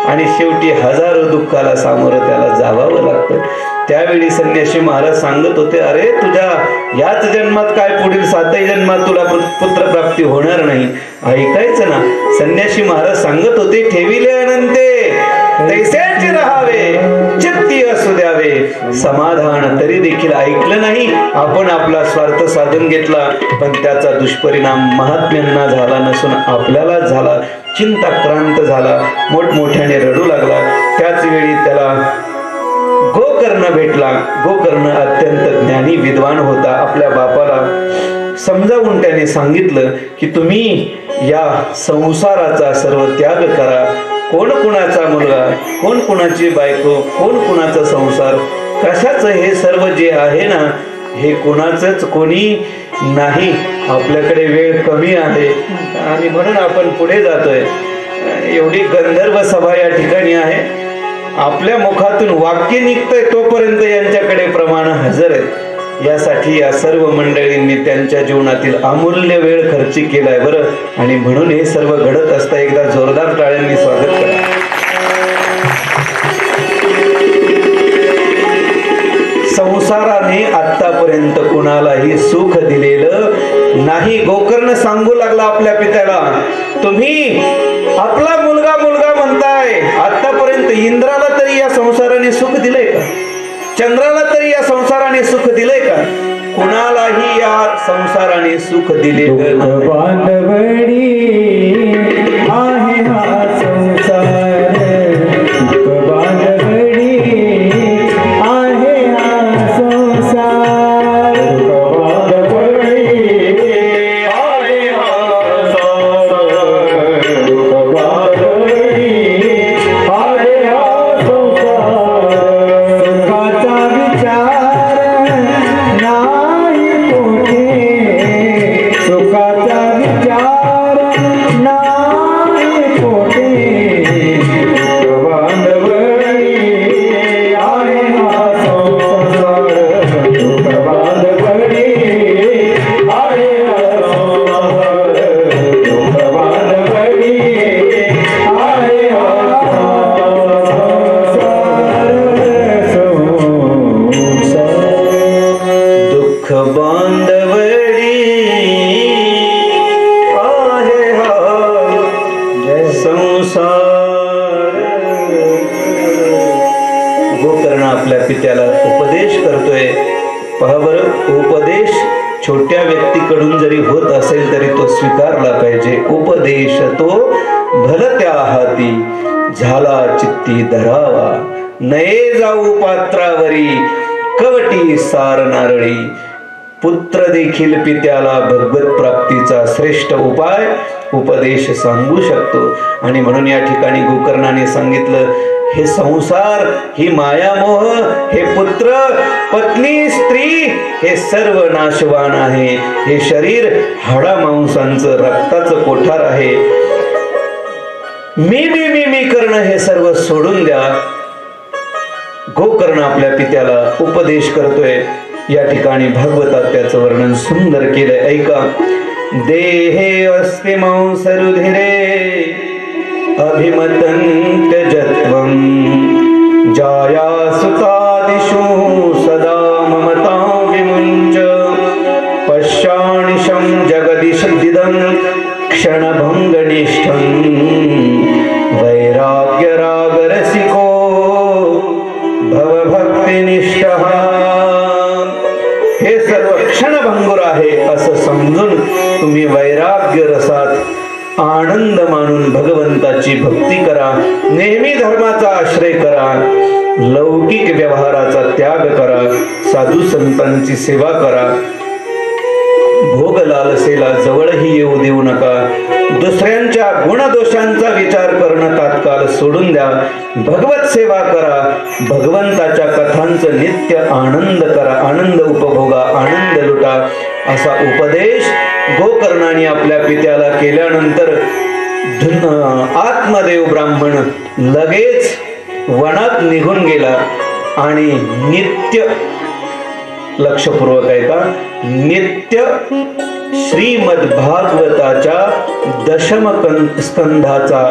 आणि शेवटी हजारो दुःखाला सामोरं त्याला जावावं लागतं. त्यावेळी संन्यासी महाराज सांगत होते, अरे तुझ्या याच जन्मात काय पुढील 7ही जन्मात तुला पुत्रप्राप्ती होणार नाही. ऐकायचं ना. संन्यासी महाराज सांगत होते, ठेविले अनंते तैसेच राहावे, चित्ती असू द्यावे समाधान. तरी देखील ऐकलं नाही. आपण आपला स्वार्थ साधून घेतला, पण त्याचा दुष्परिणाम महात्म्यांना झाला नसून आपल्यालाच झाला. चिंताक्रांत झाला, मोठमोठ्याने रडू लागला. त्याच वेळी त्याला गोकर्ण भेटला. गोकर्ण अत्यंत ज्ञानी विद्वान होता. आपल्या बापाला समजावून त्याने सांगितलं की तुम्ही या संसाराचा सर्व त्याग करा. कोण कुणाचा मुलगा, कोण कुणाची बायको, कोण कुणाचा संसार, कशाचं हे सर्व जे आहे ना, हे कुणाचंच कोणी नाही. आपल्याकडे वेळ कमी आहे आणि म्हणून आपण पुढे जातोय. एवढी गंधर्व सभा या ठिकाणी आहे. आपल्या मुखातून वाक्य निघतंय तोपर्यंत यांच्याकडे प्रमाण हजर आहेत. यासाठी या सर्व मंडळींनी त्यांच्या जीवनातील अमूल्य वेळ खर्च केलाय बरं. आणि म्हणून हे सर्व घडत असता एकदा जोरदार टाळ्यांनी स्वागत करा. संसाराने आतापर्यंत कुणालाही सुख दिलेलं नाही. गोकर्ण सांगू लागला आपल्या पित्याला, तुम्ही आपला मुलगा मुलगा म्हणताय, आतापर्यंत इंद्राला तरी या संसाराने सुख दिलंय का? चंद्राला तरी या संसाराने सुख दिलंय का? कुणालाही या संसाराने सुख दिलेलं नाही. बांधवडी आहे हा संसार. बांधवडी आहे हा संसार. बांधवडी आहे हा संसार. बांधवडी आहे हा संसार. सुखाचा विचार नाही कोठे. सुखाचा विचार नाही कोठे. बांधवडी आहे हा संसार. बांधवडी आहे हा संसार. बांधवडी आहे हा संसार. दुःख बांधवडी आहे हा संसार. गोकर्ण आपल्या पित्याला उपदेश करतोय. पहा बरं, उपदेश छोट्या व्यक्तीकडून जरी होत असेल तरी तो स्वीकारला पाहिजे. उपदेश तो भलत्या हाती झाला चित्ती धरावा. नये जाऊ पात्रावरी कवटी सार नारळी. पुत्र देखील पित्याला भगवत प्राप्तीचा श्रेष्ठ उपाय उपदेश सांगू शकतो. आणि म्हणून या ठिकाणी गोकर्णाने सांगितलं, हे संसार, ही मायामोह, हे पुत्र पत्नी स्त्री, हे सर्व नाशवान आहे. हे शरीर हाडा मांसांचं रक्ताचं कोठार आहे. मी करणं हे सर्व सोडून द्या. गोकर्ण आपल्या पित्याला उपदेश करतोय. या ठिकाणी भागवतात त्याचं वर्णन सुंदर केलंय, ऐका. देहे अस्ति मांसरुधिरे अभिमतन्त्यजत्वं जाया सुतादिषु सदा ममता विमुञ्च पश्यानिशं जगदिषदिदं क्षणभङ्गनिष्ठं वैराग्यरागरसिको भवभक्तिनिष्ठः. हे सर्व क्षणभंगुर आहे असं समजून तुम्ही वैराग्य रसात आनंद मानून भगवंताची भक्ती करा. नेहमी धर्माचा आश्रय करा. लौकिक व्यवहाराचा त्याग करा. साधू संतांची सेवा करा. भोग लालसेला जवळही येऊ देऊ नका. दुसऱ्यांच्या गुणदोषांचा विचार करणं तात्काळ सोडून द्या. भगवत सेवा करा. भगवंताच्या कथांचं नित्य आनंद करा. आनंद उपभोगा, आनंद लुटा. असा उपदेश गोकर्णाने आपल्या पित्याला केल्यानंतर आत्मदेव ब्राह्मण लगेच वनात निघून गेला आणि नित्य, लक्षपूर्वक आहे का, नित्य श्रीमद भागवताच्या दशम स्कंधाचा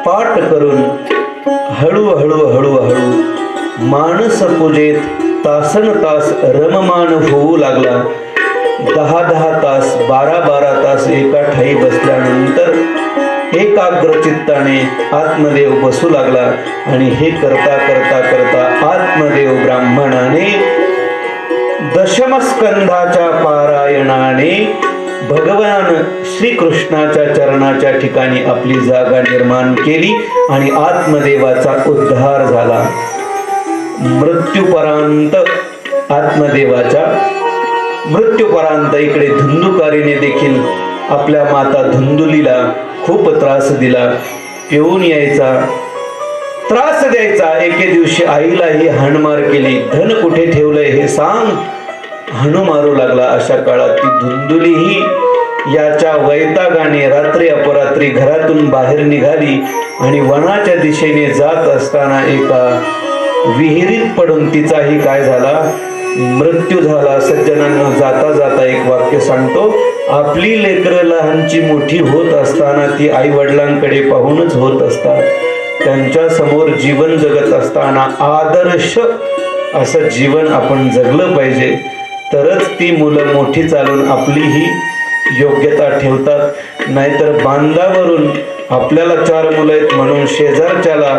पाठ करून हळूहळू मानस पूजेत तासन तास रममान होऊ लागला. 10 तास 12 तास एका ठाई बसल्यानंतर एकाग्र चित्ताने आत्मदेव बसू लागला. आणि हे करता करता करता आत्मदेव ब्राह्मणाने दशमस्कंधाच्या पारायणाने भगवान श्रीकृष्णाच्या चरणाच्या ठिकाणी आपली जागा निर्माण केली आणि आत्मदेवाचा उद्धार झाला. मृत्यूपर्यंत आत्मदेवाच्या मृत्यूपर्यंत इकडे धुंदुकारीने देखील आपल्या माता धुंदुलीला खूप त्रास दिला. पिऊन यायचा, त्रास द्यायचा. एके दिवशी आईलाही हाणमार केली. धन कुठे ठेवलंय हे सांग, हाणू मारू लागला. अशा काळात ती धुंदुलीही याच्या वैतागाने रात्री अपरात्री घरातून बाहेर निघाली आणि वनाच्या दिशेने जात असताना एका विहिरीत पडून तिचाही काय झाला, मृत्यू झाला. सज्जनांना जाता जाता एक वाक्य सांगतो, आपली लेकरं लहानची मोठी होत असताना ती आई वडिलांकडे पाहूनच होत असतात. त्यांच्या समोर जीवन जगत असताना आदर्श असं जीवन आपण जगलं पाहिजे. तरच ती मुलं मोठी चालून आपलीही योग्यता ठेवतात. नाहीतर बांधावरून आपल्याला 4 मुलं आहेत म्हणून शेजारच्याला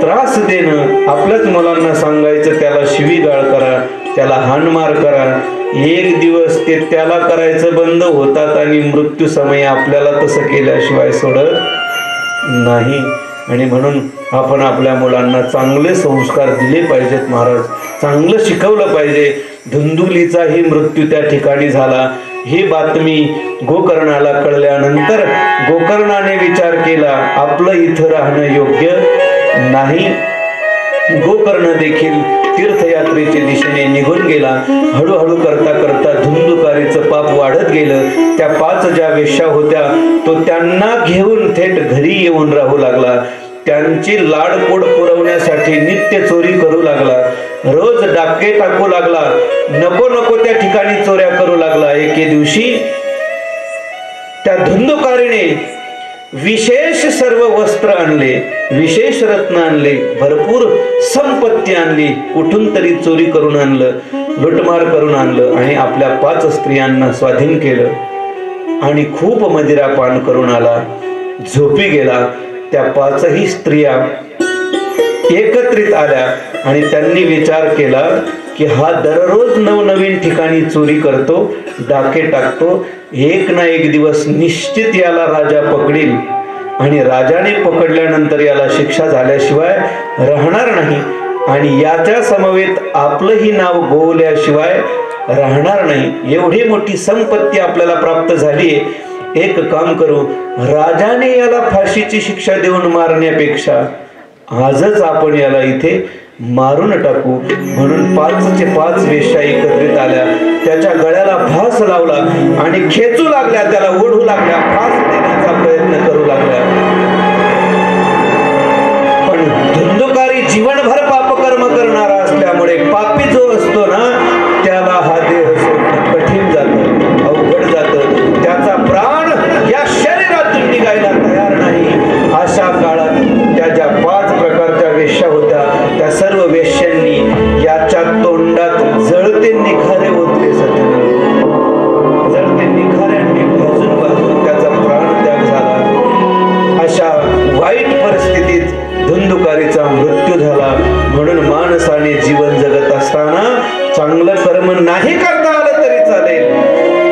त्रास देणं, आपल्याच मुलांना सांगायचं त्याला शिवीगाळ करा, त्याला हाणमार करा. एक दिवस ते त्याला करायचं बंद होतात आणि मृत्यू समय आपल्याला तसं केल्याशिवाय सोडत नाही. आणि म्हणून आपण आपल्या मुलांना चांगले संस्कार दिले पाहिजेत महाराज, चांगलं शिकवलं पाहिजे. धुंदुलीचाही मृत्यू त्या ठिकाणी झाला. ही बातमी गोकर्णाला कळल्यानंतर गोकर्णाने विचार केला, आपलं इथं राहणं योग्य नाही. गोकर्ण देखील तीर्थयात्रेच्या दिशेने निघून गेला. हळूहळू करता करता धुंदुकारीचं पाप वाढत गेलं. त्या 5 ज्या वेश्या होत्या तो त्यांना घेऊन थेट घरी येऊन राहू लागला. त्यांची लाडकोड पुरवण्यासाठी नित्य चोरी करू लागला. रोज डाके टाकू लागला. नको नको त्या ठिकाणी चोऱ्या करू लागला. एके दिवशी त्या धुंदुकारीने विशेष सर्व वस्त्र आणले, विशेष रत्न आणले, भरपूर संपत्ती आणली. कुठून तरी चोरी करून आणलं, लुटमार करून आणलं आणि आपल्या 5 स्त्रियांना स्वाधीन केलं आणि खूप मदिरा पान करून आला. झोपी गेला. त्या 5ही स्त्रिया एकत्रित आल्या आणि त्यांनी विचार केला की हा दररोज नवनवीन ठिकाणी चोरी करतो, डाके टाकतो. एक ना एक दिवस निश्चित याला राजा पकडील आणि राजाने पकडल्यानंतर याला शिक्षा झाल्याशिवाय राहणार नाही आणि याच्या समवेत आपलंही नाव गोवल्याशिवाय राहणार नाही. एवढी मोठी संपत्ती आपल्याला प्राप्त झाली. एक काम करू, राजाने याला फाशीची शिक्षा देऊन मारण्यापेक्षा आजच आपण याला इथे मारून टाकू. म्हणून 5चे 5 वेश्या एकत्रित आल्या, त्याच्या गळ्याला फास लावला आणि खेचू लागल्या, त्याला ओढू लागल्या, फास देण्याचा प्रयत्न करू लागल्या. पण धुंदुकारी जीवनभर पापकर्म करणारा असल्यामुळे पापी जो असतो ना, त्याला हा देह सोडणं कठीण जातं, अवघड जातं. त्याचा प्राण या शरीरातून निघायला तयार नाही. अशा काळात त्या ज्या 5 प्रकारच्या वेश्या होत्या, त्या सर्व वेश्यांनी याच्या तोंडात जळते निखारे ओतले जाते. जळते निखाऱ्यांनी भाजून भाजून त्याचा प्राण त्याग झाला. अशा वाईट परिस्थितीत धुंदुकारीचा मृत्यू झाला. म्हणून माणसाने जीवन जगत असताना चांगलं कर्म नाही करता आलं तरी चालेल,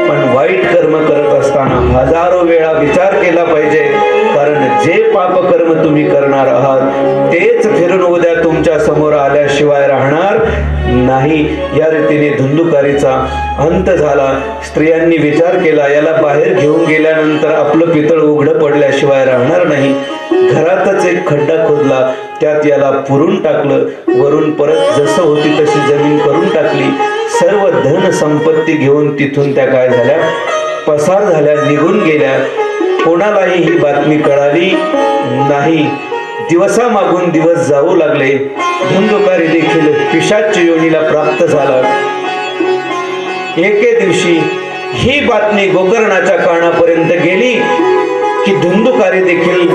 पण वाईट कर्म करत असताना हजारो वेळा विचार केला पाहिजे. कारण जे पाप कर्म तुम्ही करणार आहात तेच फिरून उद्या तुमच्या समोर आल्याशिवाय राहणार नाही. या रीतीने धुंदुकारीचा अंत झाला. स्त्रियांनी विचार केला, याला बाहेर घेऊन गेल्यानंतर आपलं पितळ उघडं पडल्याशिवाय राहणार नाही. घरातच एक खड्डा खोदला, त्यात याला पुरून टाकलं. वरून परत जसं होती तशी जमीन करून टाकली. सर्व धन संपत्ती घेऊन तिथून त्या काय झाल्या, पसार झाल्या, निघून गेल्या. कोणालाही ही बातमी कळाली नाही. दिवसामागून दिवस जाऊ लागले. धुंदुकारी देखील पिशाच योनीला प्राप्त झाला. एके दिवशी ही बातमी गोकर्णाच्या कानापर्यंत गेली की धुंदुकारी देखील